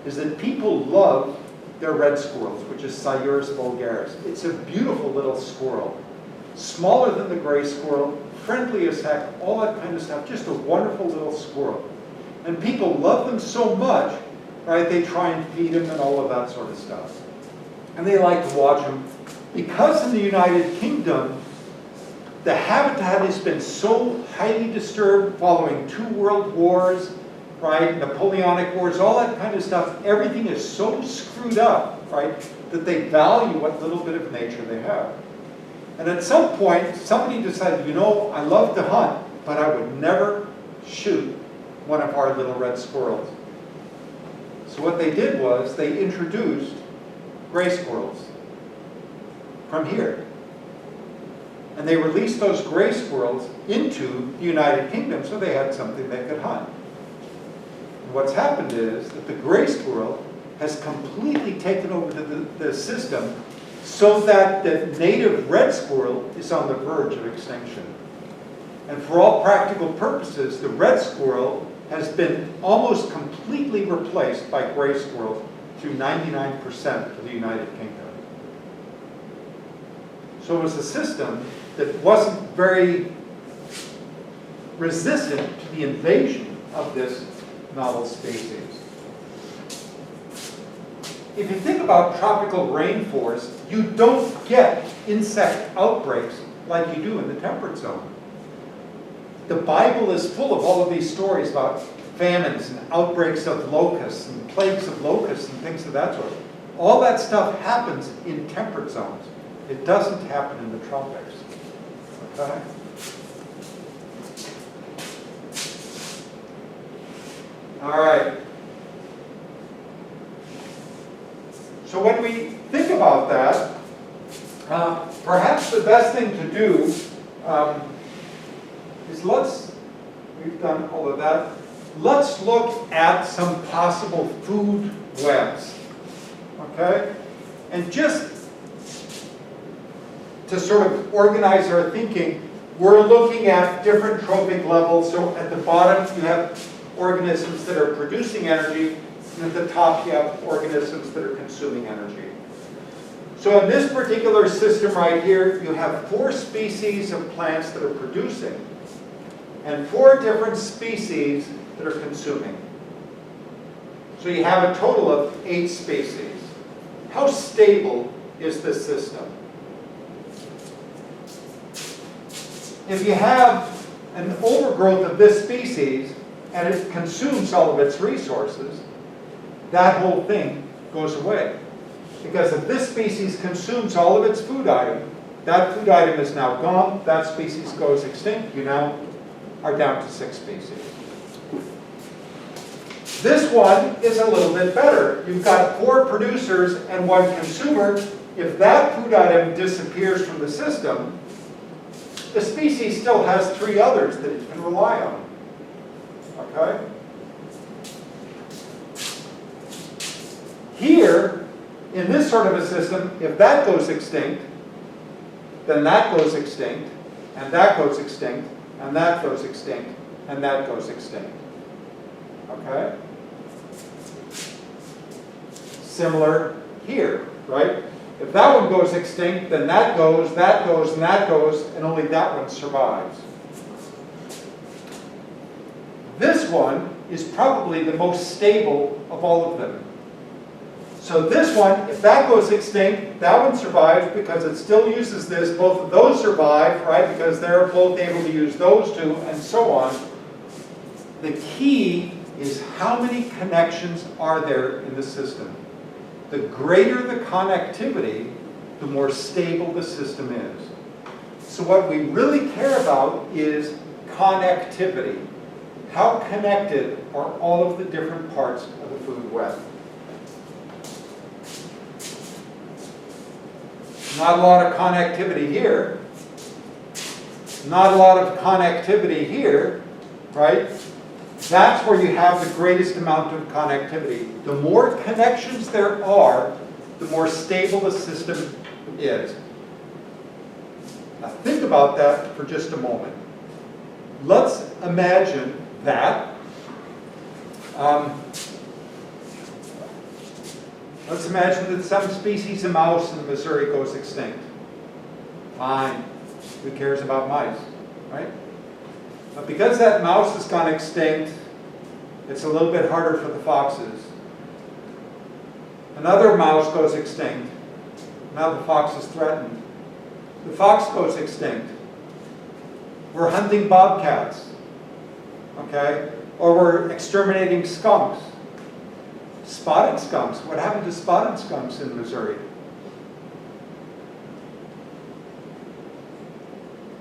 is that people love their red squirrels, which is Sciurus vulgaris. It's a beautiful little squirrel. Smaller than the gray squirrel, friendly as heck, all that kind of stuff. Just a wonderful little squirrel. And people love them so much, right, they try and feed them and all of that sort of stuff. And they like to watch them. Because in the United Kingdom, the habitat has been so highly disturbed following 2 world wars, right, Napoleonic wars, all that kind of stuff, everything is so screwed up, right, that they value what little bit of nature they have. And at some point, somebody decided, you know, I love to hunt, but I would never shoot one of our little red squirrels. So what they did was they introduced gray squirrels from here. And they released those gray squirrels into the United Kingdom so they had something they could hunt. And what's happened is that the gray squirrel has completely taken over the system, so that the native red squirrel is on the verge of extinction. And for all practical purposes, the red squirrel has been almost completely replaced by gray squirrel through 99% of the United Kingdom. So it was a system that wasn't very resistant to the invasion of this novel species. If you think about tropical rainforests, you don't get insect outbreaks like you do in the temperate zone. The Bible is full of all of these stories about famines and outbreaks of locusts and plagues of locusts and things of that sort. All that stuff happens in temperate zones. It doesn't happen in the tropics. Okay? All right. So when we think about that, perhaps the best thing to do is we've done all of that, let's look at some possible food webs, okay? And just to sort of organize our thinking, we're looking at different trophic levels. So at the bottom, you have organisms that are producing energy, and at the top, you have organisms that are consuming energy. So in this particular system right here, you have 4 species of plants that are producing, and 4 different species that are consuming. So you have a total of 8 species. How stable is this system? If you have an overgrowth of this species and it consumes all of its resources, that whole thing goes away. Because if this species consumes all of its food item, that food item is now gone, that species goes extinct, you now are down to 6 species. This one is a little bit better. You've got 4 producers and 1 consumer. If that food item disappears from the system, the species still has 3 others that it can rely on. Okay? Here, in this sort of a system, if that goes extinct, then that goes extinct, and that goes extinct, and that goes extinct, and that goes extinct. Okay? Similar here, right? If that one goes extinct, then that goes, and that goes, and only that one survives. This one is probably the most stable of all of them. So this one, if that goes extinct, that one survives because it still uses this. Both of those survive, right, because they're both able to use those 2, and so on. The key is how many connections are there in the system. The greater the connectivity, the more stable the system is. So what we really care about is connectivity. How connected are all of the different parts of the food web? Not a lot of connectivity here. Not a lot of connectivity here, right? That's where you have the greatest amount of connectivity. The more connections there are, the more stable the system is. Now think about that for just a moment. Let's imagine that. Let's imagine that some species of mouse in Missouri goes extinct. Fine. Who cares about mice, right? But because that mouse has gone extinct, it's a little bit harder for the foxes. Another mouse goes extinct. Now the fox is threatened. The fox goes extinct. We're hunting bobcats, okay? Or we're exterminating skunks. Spotted skunks. What happened to spotted skunks in Missouri?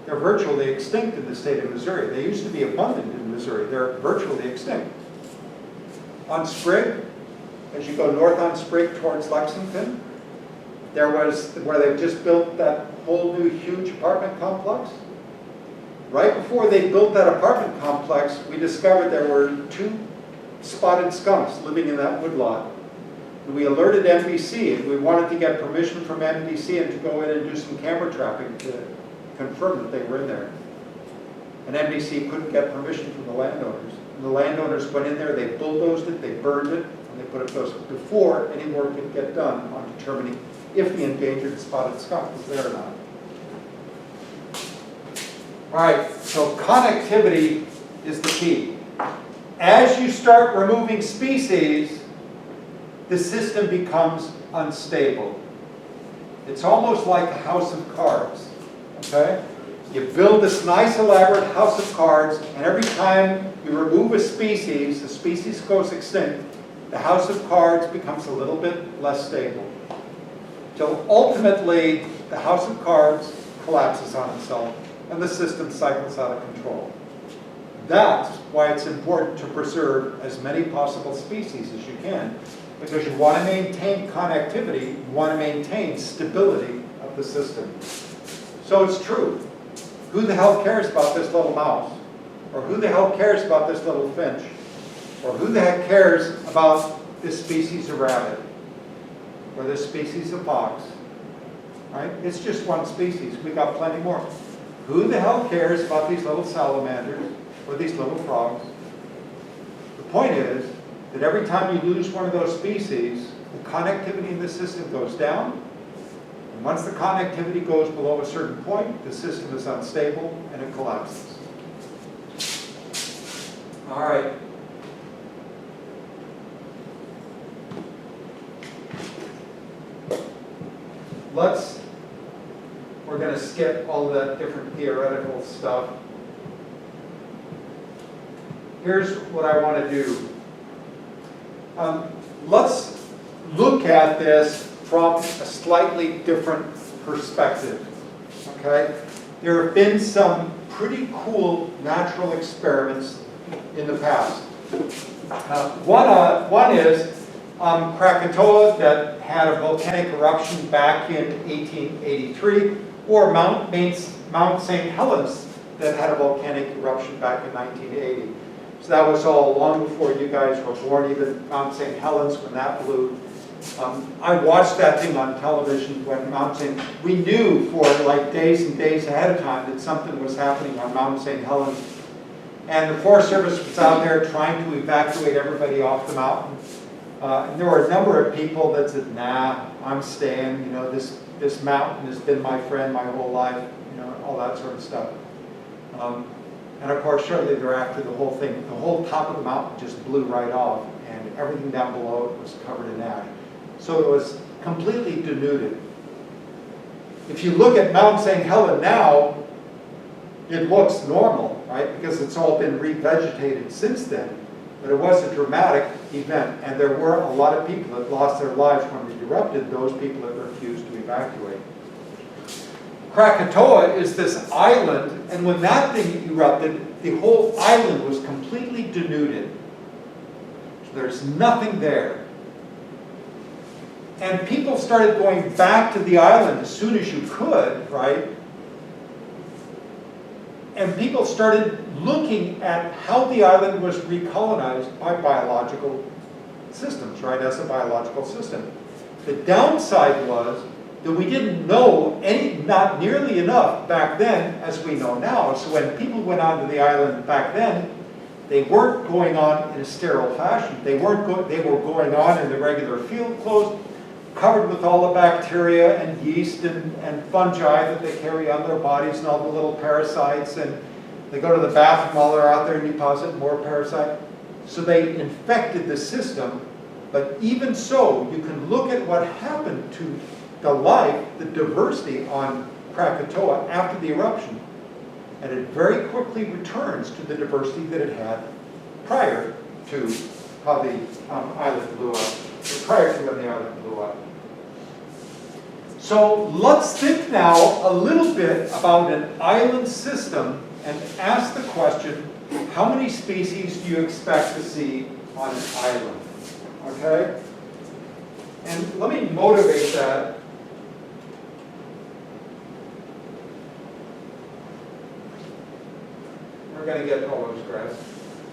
They're virtually extinct in the state of Missouri. They used to be abundant in Missouri. They're virtually extinct. On Sprigg, as you go north on Sprigg towards Lexington, there was where they've just built that whole new huge apartment complex. Right before they built that apartment complex, we discovered there were 2 spotted skunks living in that woodlot. We alerted NBC, and we wanted to get permission from NBC and to go in and do some camera trapping to confirm that they were in there. And NBC couldn't get permission from the landowners. And the landowners went in there, they bulldozed it, they burned it, and they put it before any work could get done on determining if the endangered spotted skunk was there or not. All right, so connectivity is the key. As you start removing species, the system becomes unstable. It's almost like a house of cards, okay? You build this nice elaborate house of cards, and every time you remove a species, the species goes extinct, the house of cards becomes a little bit less stable. Till ultimately, the house of cards collapses on itself, and the system cycles out of control. That's why it's important to preserve as many possible species as you can, because you want to maintain connectivity, you want to maintain stability of the system. So it's true. Who the hell cares about this little mouse? Or who the hell cares about this little finch? Or who the heck cares about this species of rabbit? Or this species of fox? Right? It's just one species. We got plenty more. Who the hell cares about these little salamanders or these little frogs? The point is that every time you lose one of those species, the connectivity in the system goes down. And once the connectivity goes below a certain point, the system is unstable and it collapses. All right. We're going to skip all that different theoretical stuff. Here's what I want to do. Let's look at this from a slightly different perspective, okay? There have been some pretty cool natural experiments in the past. One is Krakatoa that had a volcanic eruption back in 1883, or Mount St. Helens that had a volcanic eruption back in 1980. So that was all long before you guys were born, even Mount St. Helens when that blew. I watched that thing on television when we knew for like days and days ahead of time that something was happening on Mount St. Helens. And the Forest Service was out there trying to evacuate everybody off the mountain. And there were a number of people that said, nah, I'm staying, you know, this mountain has been my friend my whole life, you know, all that sort of stuff. And of course, shortly thereafter, the whole top of the mountain just blew right off, and everything down below it was covered in ash. So it was completely denuded. If you look at Mount St. Helens now, it looks normal, right? Because it's all been revegetated since then. But it was a dramatic event, and there were a lot of people that lost their lives when it erupted, those people that refused to evacuate. Krakatoa is this island, and when that thing erupted, the whole island was completely denuded. So there's nothing there. And people started going back to the island as soon as you could, right? And people started looking at how the island was recolonized by biological systems, right, as a biological system. The downside was that we didn't know not nearly enough back then as we know now. So when people went onto the island back then, they weren't going on in a sterile fashion. They were going on in the regular field clothes, covered with all the bacteria and yeast and fungi that they carry on their bodies and all the little parasites, and they go to the bathroom while they're out there and deposit more parasite. So they infected the system, but even so, you can look at what happened to the life, the diversity on Krakatoa after the eruption, and it very quickly returns to the diversity that it had prior to how the island blew up, or prior to when the island blew up. So let's think now a little bit about an island system and ask the question, how many species do you expect to see on an island? Okay? And let me motivate that. We're going to get all those graphs.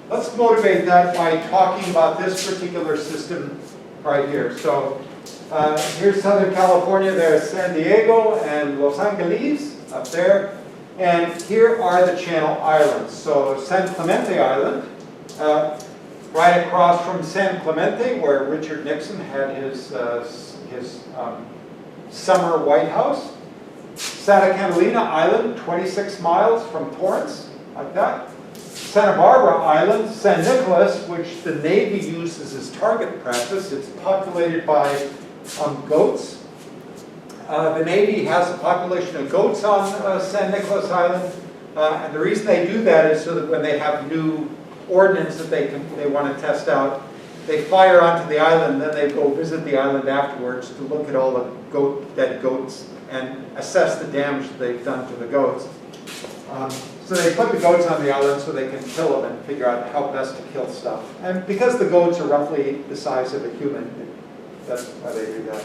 Let's motivate that by talking about this particular system right here. So here's Southern California, there's San Diego and Los Angeles up there. And here are the Channel Islands. So San Clemente Island, right across from San Clemente, where Richard Nixon had his summer White House. Santa Catalina Island, 26 miles from Torrance, like that. Santa Barbara Island, San Nicolas, which the Navy uses as target practice. It's populated by goats. The Navy has a population of goats on San Nicolas Island, and the reason they do that is so that when they have new ordnance that they want to test out, they fire onto the island, then they go visit the island afterwards to look at all the dead goats and assess the damage that they've done to the goats. So they put the goats on the island so they can kill them and figure out how best to kill stuff. And because the goats are roughly the size of a human, that's why they do that.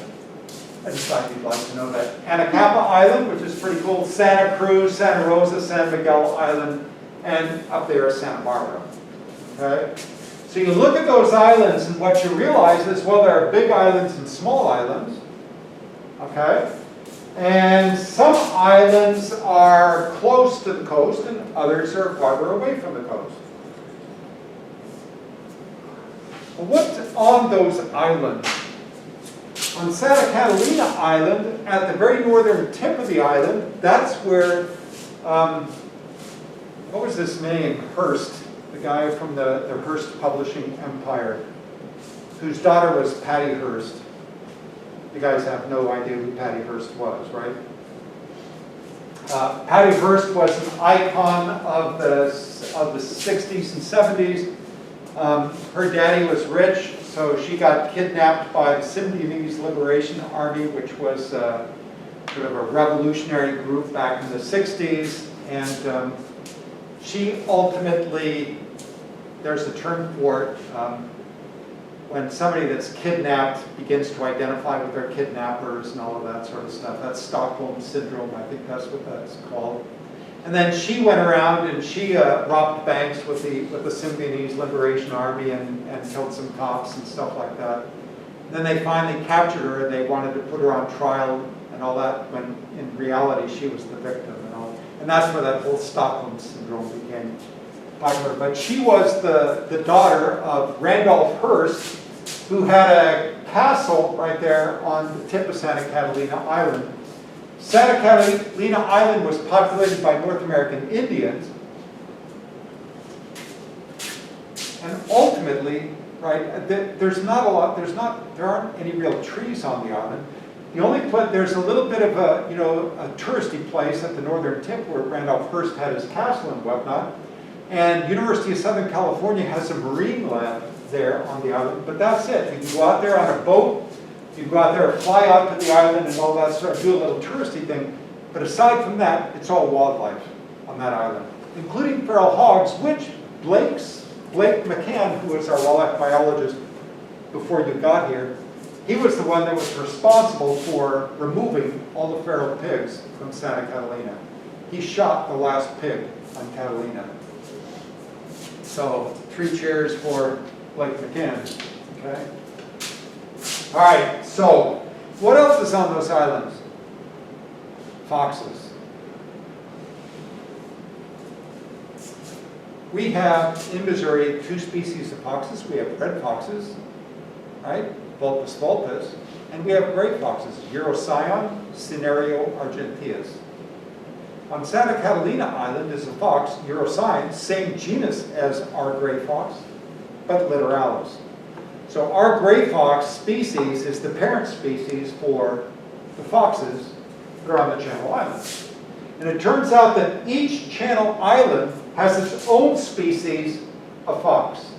I just thought you'd like to know that. Anacapa Island, which is pretty cool. Santa Cruz, Santa Rosa, San Miguel Island, and up there is Santa Barbara. Okay? So you look at those islands, and what you realize is, well, there are big islands and small islands. Okay? And some islands are close to the coast, and others are farther away from the coast. What's on those islands? On Santa Catalina Island, at the very northern tip of the island, that's where, what was his name? Hearst, the guy from the Hearst Publishing Empire, whose daughter was Patty Hearst. You guys have no idea who Patty Hearst was, right? Patty Hearst was an icon of the 60s and 70s. Her daddy was rich, so she got kidnapped by the Symbionese Liberation Army, which was sort of a revolutionary group back in the 60s. And she ultimately, there's a term for it, when somebody that's kidnapped begins to identify with their kidnappers and all of that sort of stuff. That's Stockholm Syndrome, I think that's what that's called. And then she went around and she robbed banks with the Symbionese Liberation Army and killed some cops and stuff like that. And then they finally captured her and they wanted to put her on trial and all that, when in reality she was the victim and all. And that's where that whole Stockholm Syndrome became popular. But she was the daughter of Randolph Hearst, who had a castle right there on the tip of Santa Catalina Island. Santa Catalina Island was populated by North American Indians. And ultimately, right, there aren't any real trees on the island. The only place, there's a little bit of a touristy place at the northern tip where Randolph Hearst had his castle and whatnot. And University of Southern California has a marine lab there on the island, but that's it. You can go out there on a boat, you can go out there and fly out to the island and all that sort of, do a little touristy thing. But aside from that, it's all wildlife on that island, including feral hogs, which Blake McCann, who was our wildlife biologist before you got here, he was the one that was responsible for removing all the feral pigs from Santa Catalina. He shot the last pig on Catalina. So 3 cheers for Blake McCann. Okay. All right. So what else is on those islands? Foxes. We have in Missouri 2 species of foxes. We have red foxes, right? Vulpes vulpes, and we have gray foxes, Eurocyon, Cinerio argenteus. On Santa Catalina Island is a fox, Eurocyon, same genus as our gray fox, but littoralis. So our gray fox species is the parent species for the foxes that are on the Channel Islands. And it turns out that each Channel Island has its own species of fox.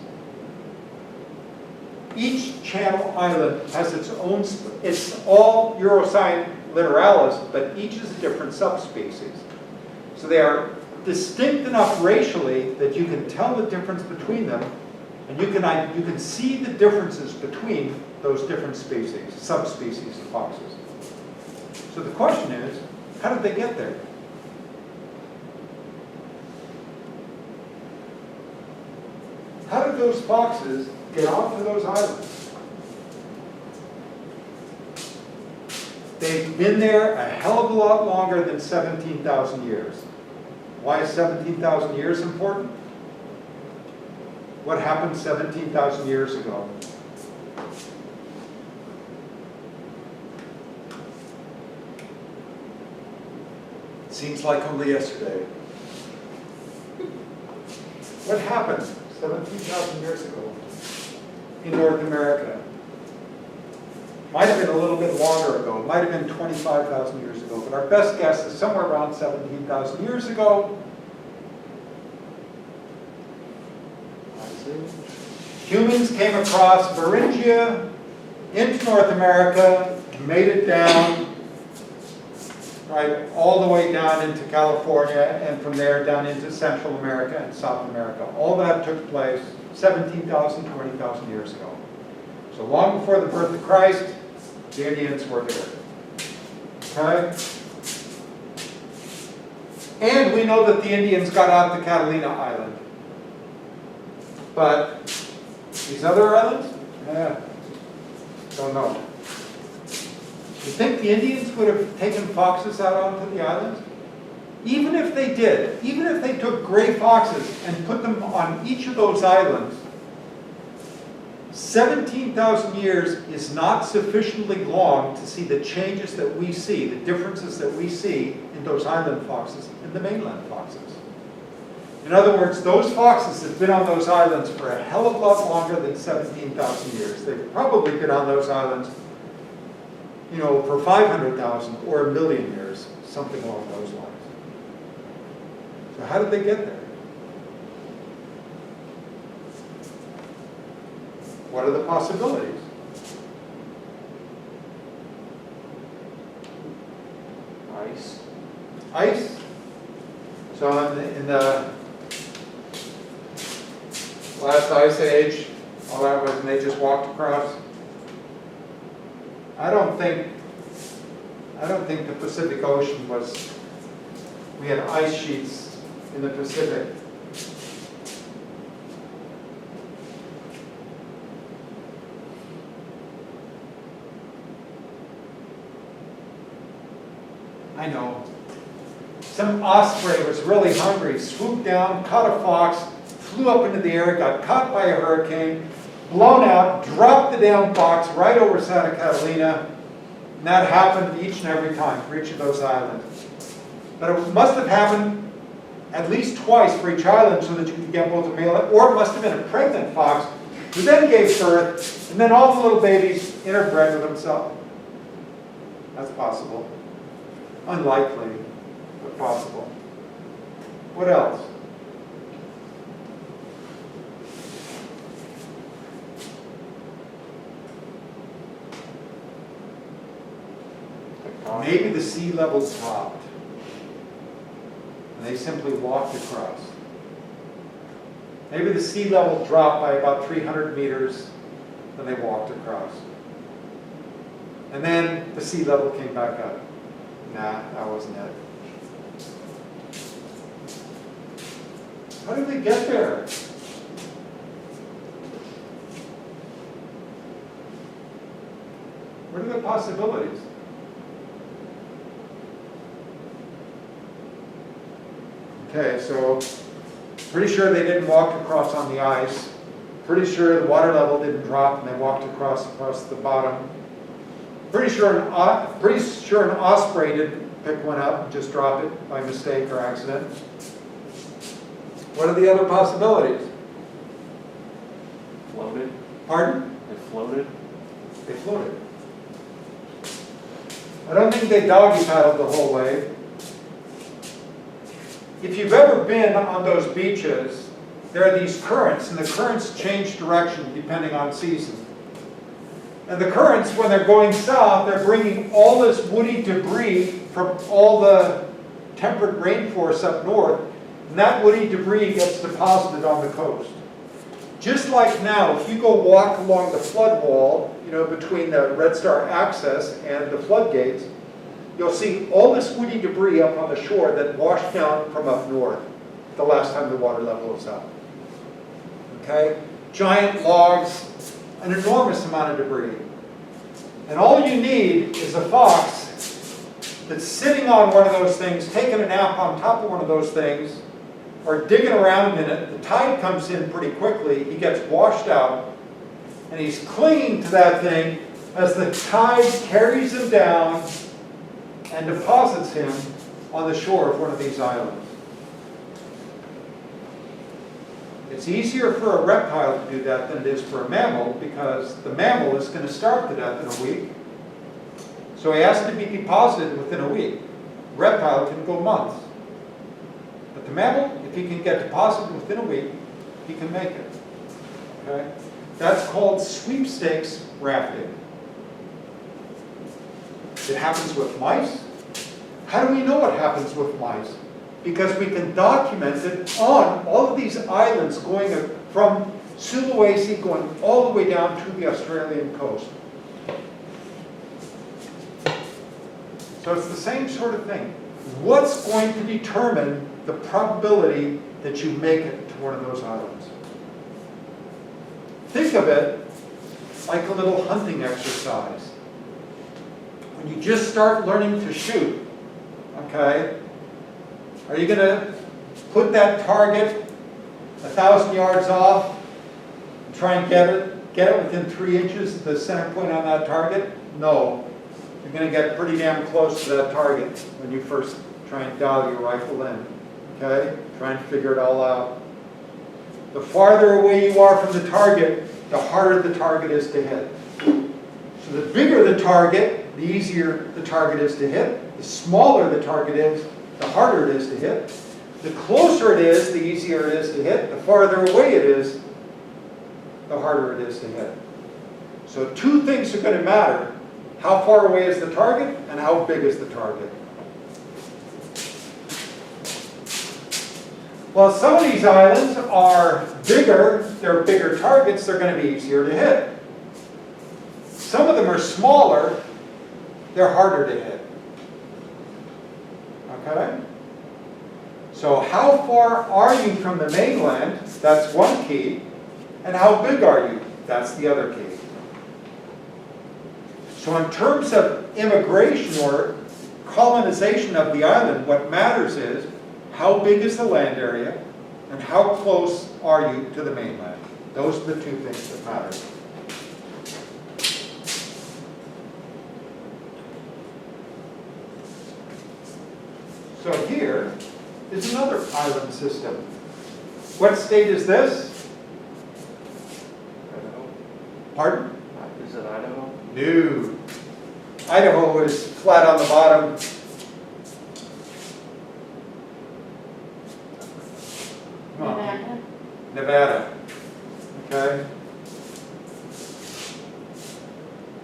Each Channel Island has its own, it's all Eurocyon littoralis, but each is a different subspecies. So they are distinct enough racially that you can tell the difference between them, and you can see the differences between those different species, subspecies of foxes. So the question is, how did they get there? How did those foxes get onto those islands? they've been there a hell of a lot longer than 17,000 years. Why is 17,000 years important? What happened 17,000 years ago? Seems like only yesterday. What happened 17,000 years ago in North America? Might have been a little bit longer ago. Might have been 25,000 years ago. But our best guess is somewhere around 17,000 years ago. Humans came across Beringia into North America, made it down, right, all the way down into California, and from there down into Central America and South America. All that took place 17,000, 20,000 years ago. So long before the birth of Christ, the Indians were there. Okay? And we know that the Indians got out to Catalina Island. But these other islands? Don't know. You think the Indians would have taken foxes out onto the islands? Even if they did, even if they took gray foxes and put them on each of those islands, 17,000 years is not sufficiently long to see the changes that we see, the differences that we see in those island foxes and the mainland foxes. In other words, those foxes have been on those islands for a hell of a lot longer than 17,000 years. They've probably been on those islands, you know, for 500,000 or 1,000,000 years, something along those lines. So how did they get there? What are the possibilities? Ice. Ice. So in the last ice age, all that was, and they just walked across. I don't think the Pacific Ocean was, we had ice sheets in the Pacific. I know. Some osprey was really hungry, swooped down, caught a fox, flew up into the air, got caught by a hurricane, blown out, dropped the damn fox right over Santa Catalina. And that happened each and every time for each of those islands. But it must have happened at least twice for each island so that you could get both a male, or it must have been a pregnant fox who then gave birth, and then all the little babies interbred with themselves. That's possible. Unlikely, but possible. What else? Maybe the sea level dropped, and they simply walked across. Maybe the sea level dropped by about 300 meters, and they walked across. And then the sea level came back up. Nah, that wasn't it. How did they get there? What are the possibilities? Okay, so pretty sure they didn't walk across on the ice. Pretty sure the water level didn't drop and they walked across the bottom. Pretty sure an osprey didn't pick one up and just drop it by mistake or accident. What are the other possibilities? Floated. Pardon? They floated. They floated. I don't think they doggy paddled the whole way. If you've ever been on those beaches, there are these currents, and the currents change direction depending on season. And the currents, when they're going south, they're bringing all this woody debris from all the temperate rainforests up north, and that woody debris gets deposited on the coast. Just like now, if you go walk along the flood wall, you know, between the Red Star access and the floodgates, you'll see all this woody debris up on the shore that washed down from up north the last time the water level was up. Okay? Giant logs, an enormous amount of debris. And all you need is a fox that's sitting on one of those things, taking a nap on top of one of those things, or digging around in it, the tide comes in pretty quickly, he gets washed out, and he's clinging to that thing as the tide carries him down and deposits him on the shore of one of these islands. It's easier for a reptile to do that than it is for a mammal, because the mammal is going to starve to death in a week. So he has to be deposited within a week. Reptile can go months. But the mammal, if he can get deposited within a week, he can make it. Okay? That's called sweepstakes rafting. It happens with mice. How do we know what happens with mice? Because we can document it on all of these islands going from Sulawesi going all the way down to the Australian coast. So it's the same sort of thing. What's going to determine the probability that you make it to one of those islands? Think of it like a little hunting exercise. When you just start learning to shoot, okay, are you going to put that target 1,000 yards off and try and get it within 3 inches of the center point on that target? No. You're going to get pretty damn close to that target when you first try and dial your rifle in. Okay? Try and figure it all out. The farther away you are from the target, the harder the target is to hit. So the bigger the target, the easier the target is to hit. The smaller the target is, the harder it is to hit. The closer it is, the easier it is to hit. The farther away it is, the harder it is to hit. So two things are going to matter. How far away is the target, and how big is the target? Well, some of these islands are bigger, they're bigger targets, they're going to be easier to hit. Some of them are smaller, they're harder to hit. Okay? So how far are you from the mainland? That's one key. And how big are you? That's the other key. So in terms of immigration or colonization of the island, what matters is how big is the land area and how close are you to the mainland. Those are the two things that matter. So here is another island system. What state is this? Idaho. Pardon? Is it Idaho? No. Idaho is flat on the bottom. Come on. Nevada. Nevada. Okay?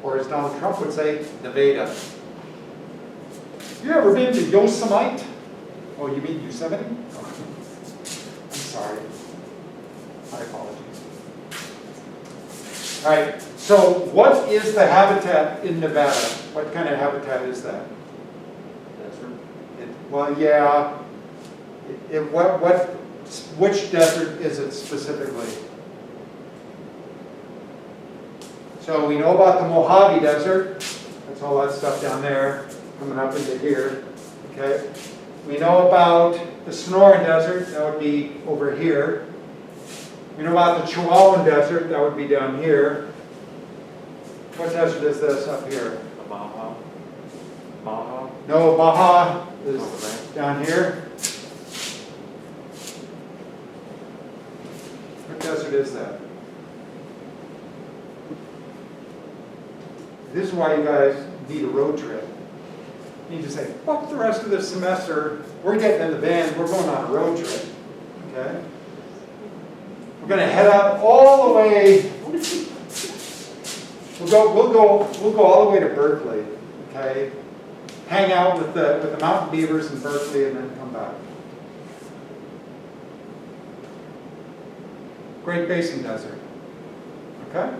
Or as Donald Trump would say, Nevada. You ever been to Yosemite? Oh, you mean Yosemite? Oh. I'm sorry. My apologies. All right, so what is the habitat in Nevada? What kind of habitat is that? Desert. Well, yeah. Which desert is it specifically? So we know about the Mojave Desert. That's all that stuff down there, coming up into here. Okay. We know about the Sonoran Desert. That would be over here. We know about the Chihuahuan Desert. That would be down here. What desert is this up here? The Baja. Baja. No, Baja is Over there. down here. What desert is that? This is why you guys need a road trip. You need to say, fuck the rest of the semester, we're getting in the van, we're going on a road trip. Okay? We're going to head out all the way. We'll go all the way to Berkeley. Okay? Hang out with the mountain beavers in Berkeley and then come back. Great Basin Desert. Okay?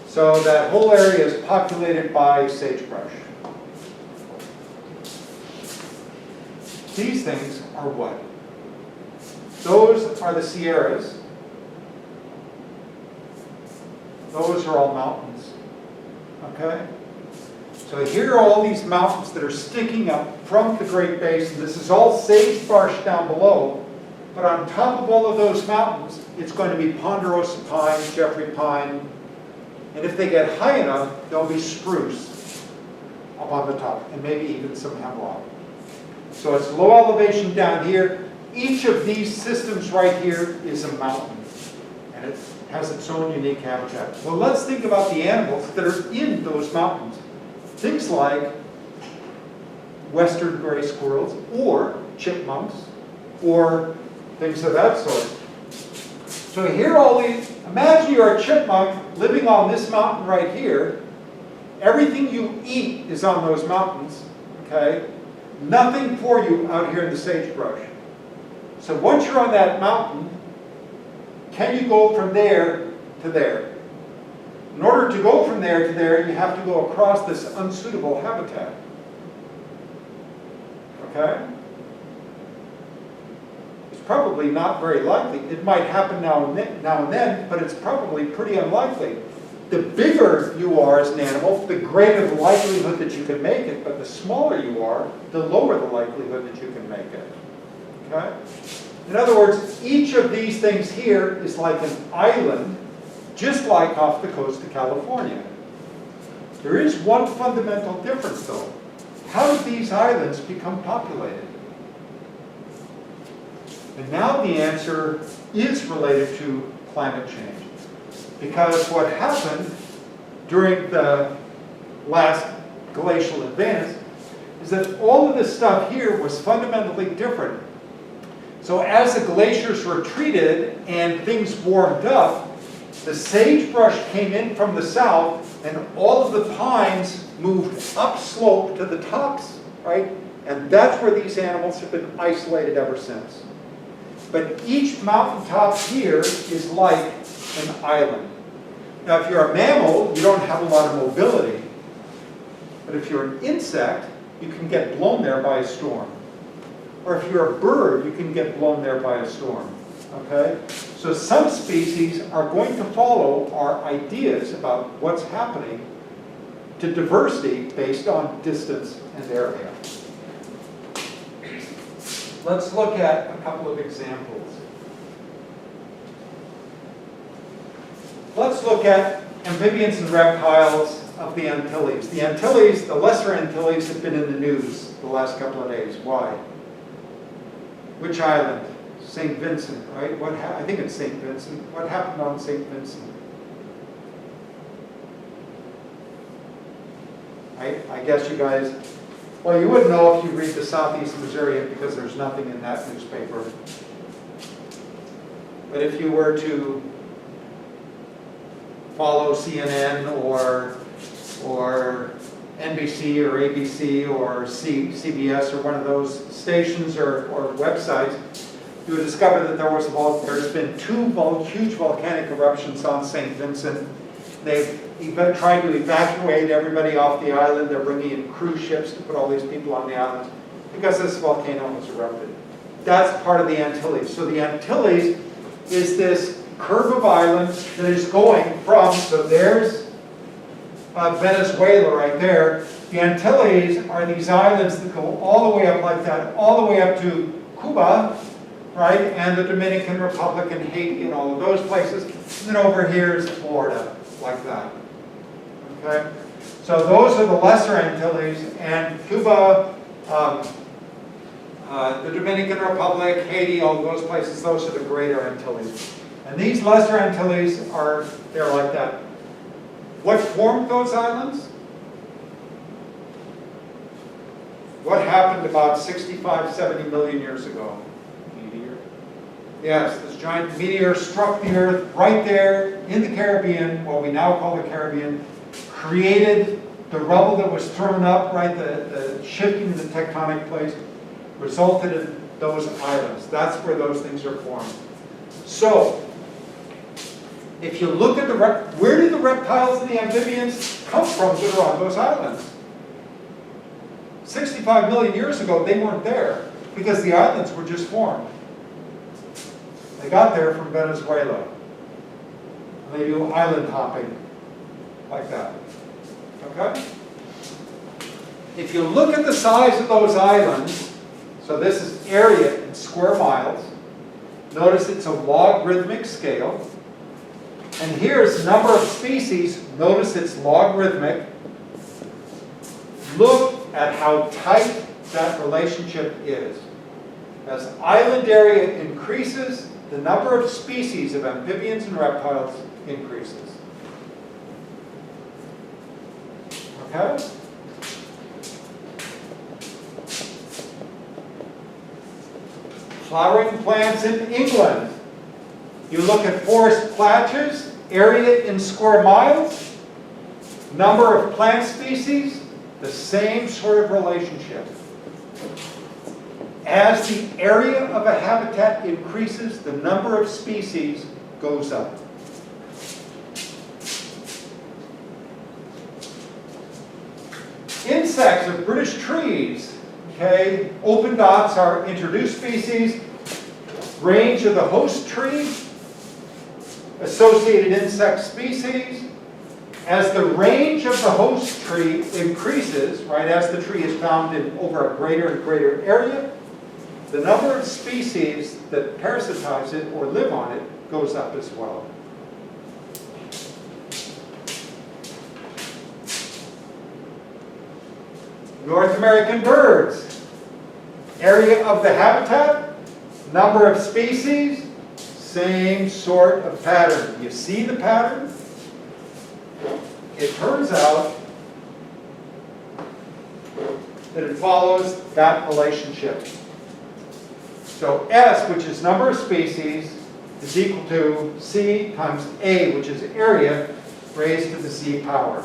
So that whole area is populated by sagebrush. These things are what? Those are the Sierras. Those are all mountains. Okay? So here are all these mountains that are sticking up from the Great Basin. This is all sagebrush down below, but on top of all of those mountains, it's going to be ponderosa pine, Jeffrey pine, and if they get high enough, there'll be spruce up on the top, and maybe even some hemlock. So it's low elevation down here. Each of these systems right here is a mountain, and it has its own unique habitat. Well, let's think about the animals that are in those mountains. Things like western gray squirrels, or chipmunks, or things of that sort. So here all these, imagine you're a chipmunk living on this mountain right here. Everything you eat is on those mountains, okay? Nothing for you out here in the sagebrush. So once you're on that mountain, can you go from there to there? In order to go from there to there, you have to go across this unsuitable habitat. Okay? It's probably not very likely. It might happen now and then, but it's probably pretty unlikely. The bigger you are as an animal, the greater the likelihood that you can make it, but the smaller you are, the lower the likelihood that you can make it. Okay? In other words, each of these things here is like an island, just like off the coast of California. There is one fundamental difference, though. How did these islands become populated? And now the answer is related to climate change. Because what happened during the last glacial advance is that all of this stuff here was fundamentally different. So as the glaciers retreated and things warmed up, the sagebrush came in from the south, and all of the pines moved upslope to the tops, right? And that's where these animals have been isolated ever since. But each mountaintop here is like an island. Now, if you're a mammal, you don't have a lot of mobility. But if you're an insect, you can get blown there by a storm. Or if you're a bird, you can get blown there by a storm. Okay? So some species are going to follow our ideas about what's happening to diversity based on distance and area. Let's look at a couple of examples. Let's look at amphibians and reptiles of the Antilles. The Antilles, the Lesser Antilles, have been in the news the last couple of days. Why? Which island? St. Vincent, right? I think it's St. Vincent. What happened on St. Vincent? I guess you guys, well, you wouldn't know if you read the Southeast Missourian because there's nothing in that newspaper. But if you were to follow CNN or NBC or ABC or CBS or one of those stations or websites, you would discover that there's been two huge volcanic eruptions on St. Vincent. They've tried to evacuate everybody off the island. They're bringing in cruise ships to put all these people on the island because this volcano has erupted. That's part of the Antilles. So the Antilles is this curve of islands that is going from, so there's Venezuela right there. The Antilles are these islands that go all the way up like that, all the way up to Cuba, right, and the Dominican Republic and Haiti and all of those places. And then over here is Florida, like that. Okay? So those are the Lesser Antilles, and Cuba, the Dominican Republic, Haiti, all those places, those are the Greater Antilles. And these Lesser Antilles they're like that. What formed those islands? What happened about 65, 70 million years ago? Meteor. Yes, this giant meteor struck the Earth right there in the Caribbean, what we now call the Caribbean, created the rubble that was thrown up, right, the shifting of the tectonic plates, resulted in those islands. That's where those things are formed. So, if you look at where did the reptiles and the amphibians come from that are on those islands? 65 million years ago, they weren't there because the islands were just formed. They got there from Venezuela. They do island hopping like that. Okay? if you look at the size of those islands, so this is area in square miles, notice it's a logarithmic scale. And here's number of species, notice it's logarithmic. Look at how tight that relationship is. As island area increases, the number of species of amphibians and reptiles increases. Okay? Flowering plants in England. You look at forest patches, area in square miles, number of plant species, the same sort of relationship. As the area of a habitat increases, the number of species goes up. Insects of British trees. Okay, open dots are introduced species, range of the host tree, associated insect species. As the range of the host tree increases, right, as the tree is found in over a greater and greater area, the number of species that parasitize it or live on it goes up as well. North American birds. Area of the habitat, number of species, same sort of pattern. You see the pattern? It turns out that it follows that relationship. So S, which is number of species, is equal to C times A, which is area, raised to the Z power.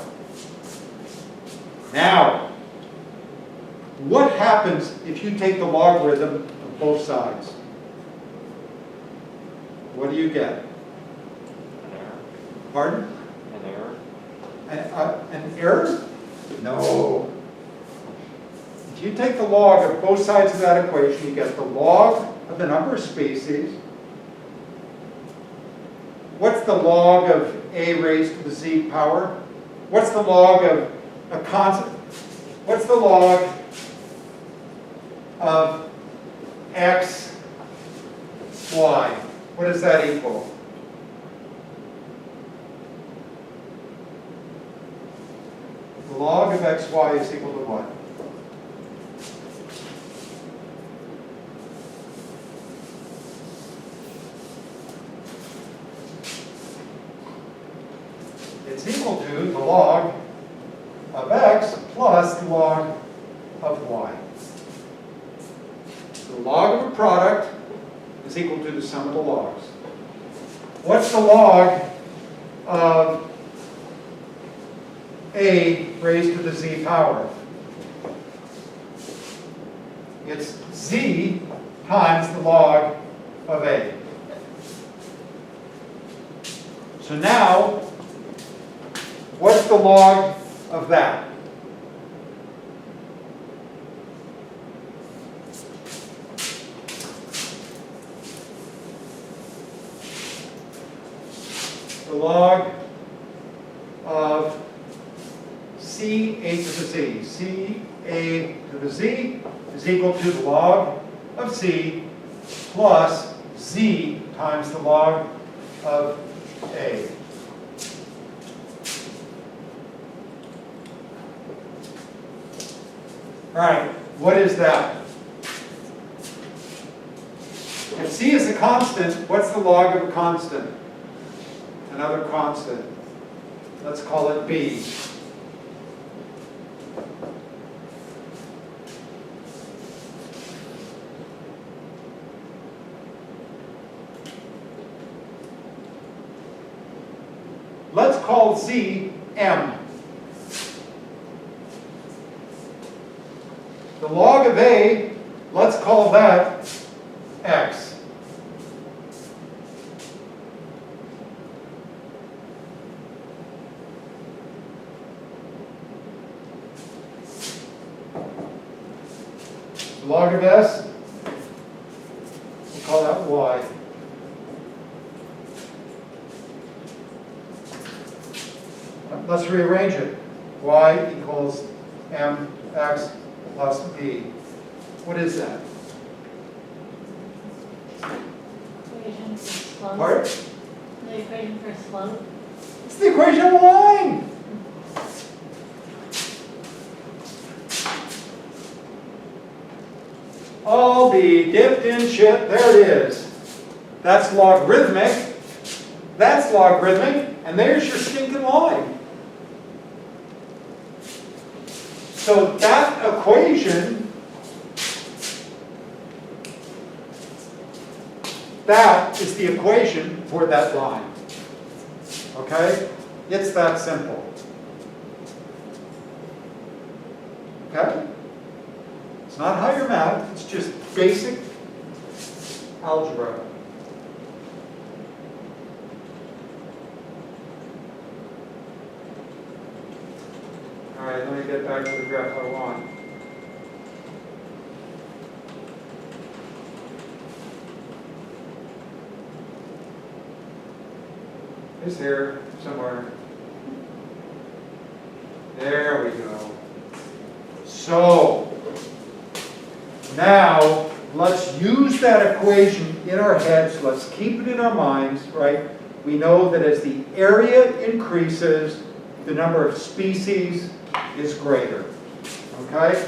Now, what happens if you take the logarithm of both sides? What do you get? An error. Pardon? An error. An error? No. If you take the log of both sides of that equation, you get the log of the number of species. What's the log of A raised to the Z power? What's the log of a constant? What's the log of x, y? What does that equal? The log of xy is equal to what? It's equal to the log of x plus the log of y. The log of a product is equal to the sum of the logs. What's the log of A raised to the Z power? It's Z times the log of A. So now, what's the log of that? The log of C A to the Z. C A to the Z is equal to the log of C plus Z times the log of A. All right, what is that? If C is a constant, what's the log of a constant? Another constant. Let's call it B. Let's call Z M. The log of A, let's call that X. The log of S, we'll call that Y. Let's rearrange it. Y equals M x plus b. What is that? Equation for slope. Part? The equation for slope. It's the equation of a line. I'll be dipped in shit. There it is. That's logarithmic. That's logarithmic. And there's your stinking line. So that equation, that is the equation for that line. Okay? It's that simple. Okay? It's not higher math, it's just basic algebra. All right, let me get back to the graph I want. It's here somewhere. There we go. So, now let's use that equation in our heads. Let's keep it in our minds, right? We know that as the area increases, the number of species is greater. Okay?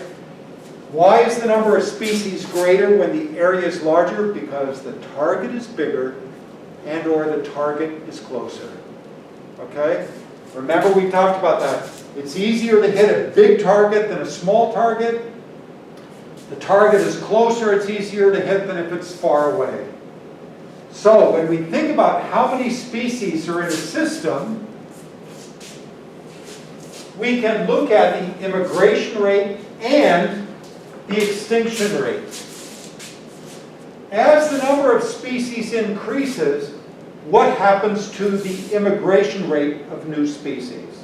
Why is the number of species greater when the area is larger? Because the target is bigger and or the target is closer. Okay? Remember we talked about that. It's easier to hit a big target than a small target. The target is closer, it's easier to hit than if it's far away. So when we think about how many species are in a system, we can look at the immigration rate and the extinction rate. As the number of species increases, what happens to the immigration rate of new species?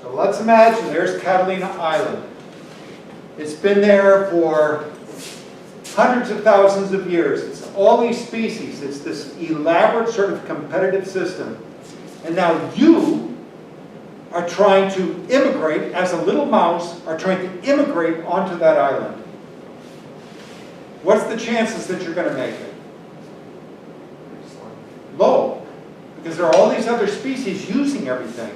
So let's imagine there's Catalina Island. It's been there for hundreds of thousands of years. It's all these species. It's this elaborate sort of competitive system. And now you are trying to immigrate, as a little mouse, are trying to immigrate onto that island. What's the chances that you're going to make it? Low. Because there are all these other species using everything.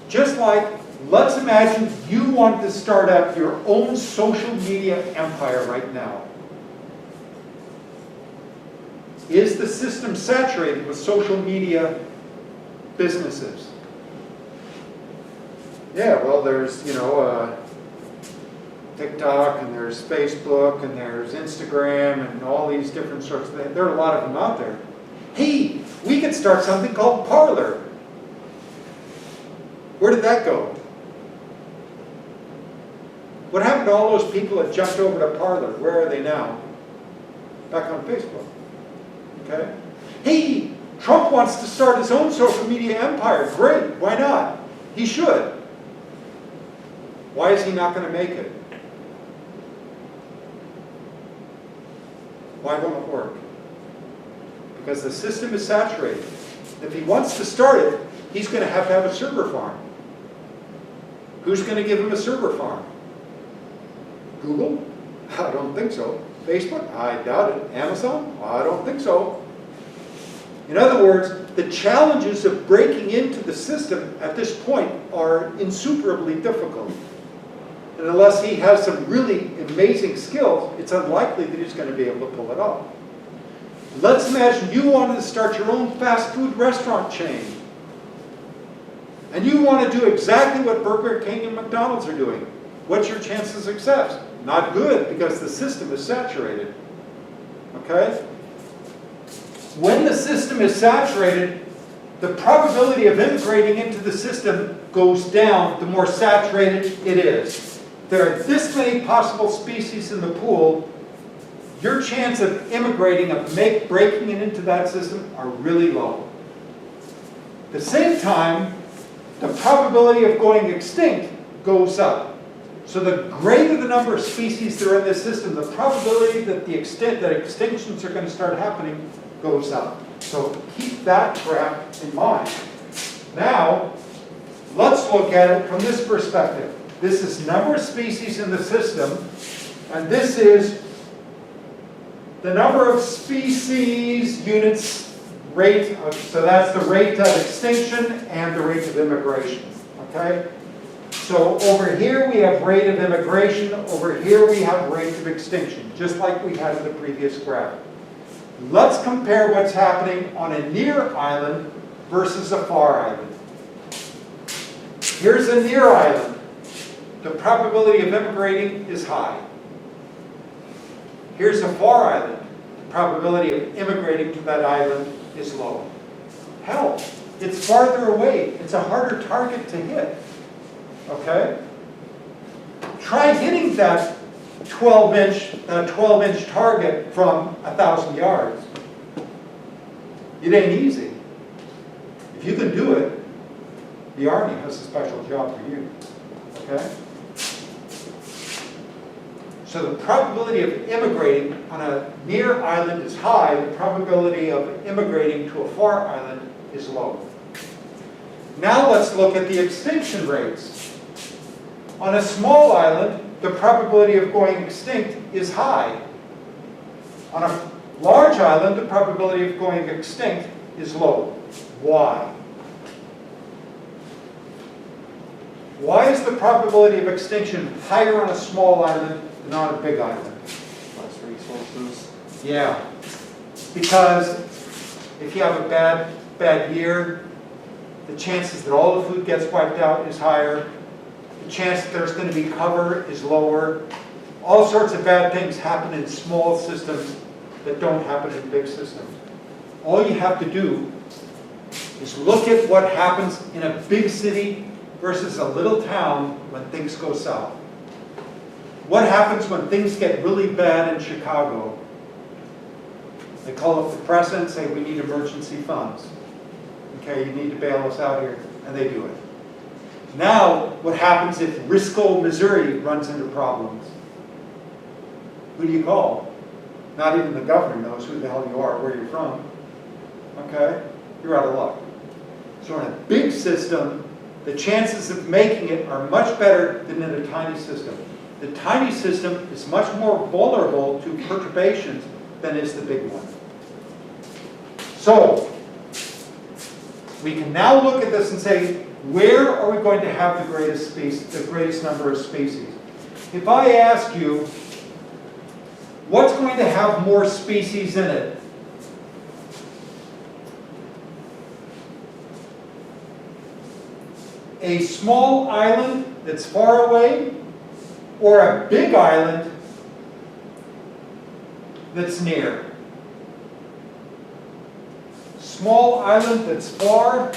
Just like, let's imagine you want to start up your own social media empire right now. Is the system saturated with social media businesses? Yeah, well, there's, TikTok, and there's Facebook, and there's Instagram, and all these different sorts of things. There are a lot of them out there. Hey, we could start something called Parler. Where did that go? What happened to all those people that jumped over to Parler? Where are they now? Back on Facebook. Okay? Hey, Trump wants to start his own social media empire. Great, why not? He should. Why is he not going to make it? Why won't it work? Because the system is saturated. If he wants to start it, he's going to have a server farm. Who's going to give him a server farm? Google? I don't think so. Facebook? I doubt it. Amazon? I don't think so. In other words, the challenges of breaking into the system at this point are insuperably difficult. And unless he has some really amazing skills, it's unlikely that he's going to be able to pull it off. Let's imagine you wanted to start your own fast food restaurant chain. And you want to do exactly what Burger King and McDonald's are doing. What's your chance of success? Not good, because the system is saturated. Okay? When the system is saturated, the probability of integrating into the system goes down the more saturated it is. There are this many possible species in the pool. Your chance of immigrating, of breaking it into that system are really low. At the same time, the probability of going extinct goes up. So the greater the number of species that are in this system, the probability that extinctions are going to start happening goes up. So keep that graph in mind. Now, let's look at it from this perspective. This is number of species in the system, and this is the number of species units rate of, so that's the rate of extinction and the rate of immigration, okay? So over here we have rate of immigration, over here we have rate of extinction, just like we had in the previous graph. Let's compare what's happening on a near island versus a far island. Here's a near island. The probability of immigrating is high. Here's a far island. The probability of immigrating to that island is low. Hell, it's farther away. It's a harder target to hit. Okay? Try hitting that 12-inch target from 1,000 yards. It ain't easy. If you can do it, the Army has a special job for you. Okay? So the probability of immigrating on a near island is high. The probability of immigrating to a far island is low. Now let's look at the extinction rates. On a small island, the probability of going extinct is high. On a large island, the probability of going extinct is low. Why? Why is the probability of extinction higher on a small island than on a big island? Less resources. Yeah, because if you have a bad year, the chances that all the food gets wiped out is higher. The chance that there's going to be cover is lower. All sorts of bad things happen in small systems that don't happen in big systems. All you have to do is look at what happens in a big city versus a little town when things go south. What happens when things get really bad in Chicago? They call up the press and say, we need emergency funds. Okay, you need to bail us out here, and they do it. Now, what happens if Risco, Missouri runs into problems? Who do you call? Not even the governor knows who the hell you are, where you're from. Okay? You're out of luck. So in a big system, the chances of making it are much better than in a tiny system. The tiny system is much more vulnerable to perturbations than is the big one. So, we can now look at this and say, where are we going to have the greatest number of species? If I ask you, what's going to have more species in it? A small island that's far away, or a big island that's near? Small island that's far,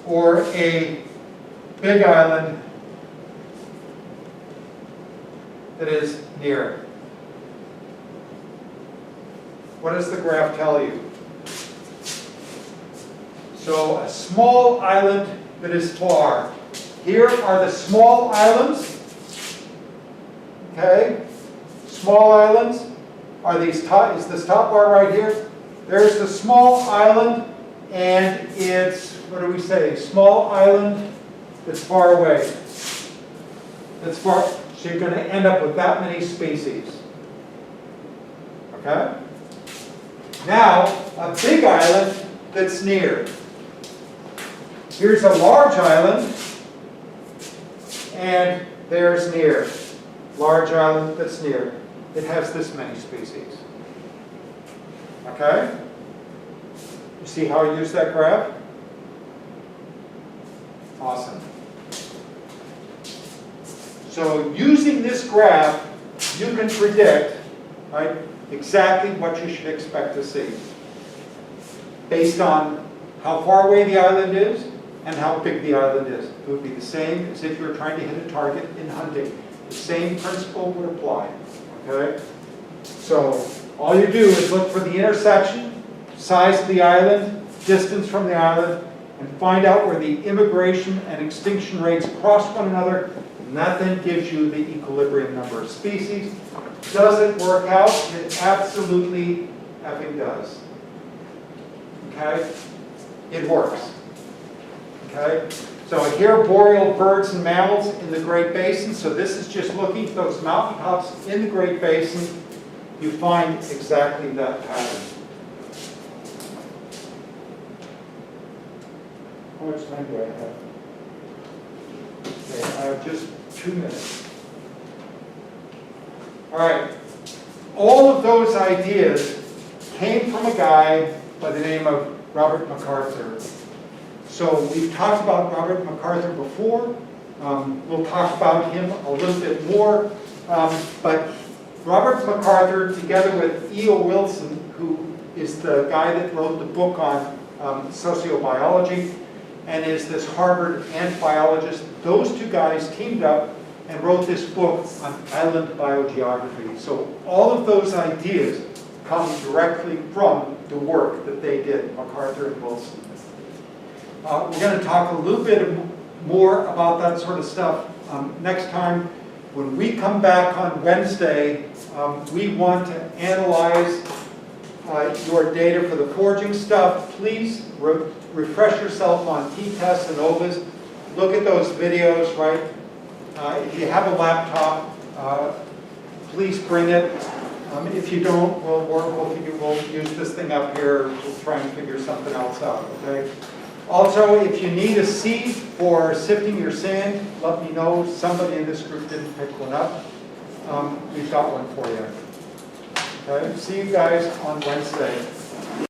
or a big island that is near. What does the graph tell you? So a small island that is far. Here are the small islands. Okay? Small islands are these top, is this top bar right here? There's the small island, and it's, what do we say? Small island that's far away. That's far, so you're going to end up with that many species. Okay? Now, a big island that's near. Here's a large island, and there's near. Large island that's near. It has this many species. Okay? You see how I use that graph? Awesome. So using this graph, you can predict, right, exactly what you should expect to see based on how far away the island is and how big the island is. It would be the same as if you were trying to hit a target in hunting. The same principle would apply. Okay? So all you do is look for the intersection, size of the island, distance from the island, and find out where the immigration and extinction rates cross one another, and that then gives you the equilibrium number of species. Does it work out? It absolutely effing does. Okay? It works. Okay? So here, boreal birds and mammals in the Great Basin. So this is just looking at those mountaintops in the Great Basin. You find exactly that pattern. How much time do I have? Okay, I have just 2 minutes. All right. All of those ideas came from a guy by the name of Robert MacArthur. So we've talked about Robert MacArthur before. We'll talk about him a little bit more. But Robert MacArthur, together with E.O. Wilson, who is the guy that wrote the book on sociobiology, and is this Harvard ant biologist, those two guys teamed up and wrote this book on island biogeography. So all of those ideas come directly from the work that they did, MacArthur and Wilson. We're going to talk a little bit more about that sort of stuff next time. When we come back on Wednesday, we want to analyze your data for the foraging stuff. Please refresh yourself on t-tests and OVAs. Look at those videos, right? If you have a laptop, please bring it. If you don't, we'll use this thing up here. We'll try and figure something else out, okay? Also, if you need a sieve for sifting your sand, let me know. Somebody in this group didn't pick one up. We've got one for you. Okay? See you guys on Wednesday.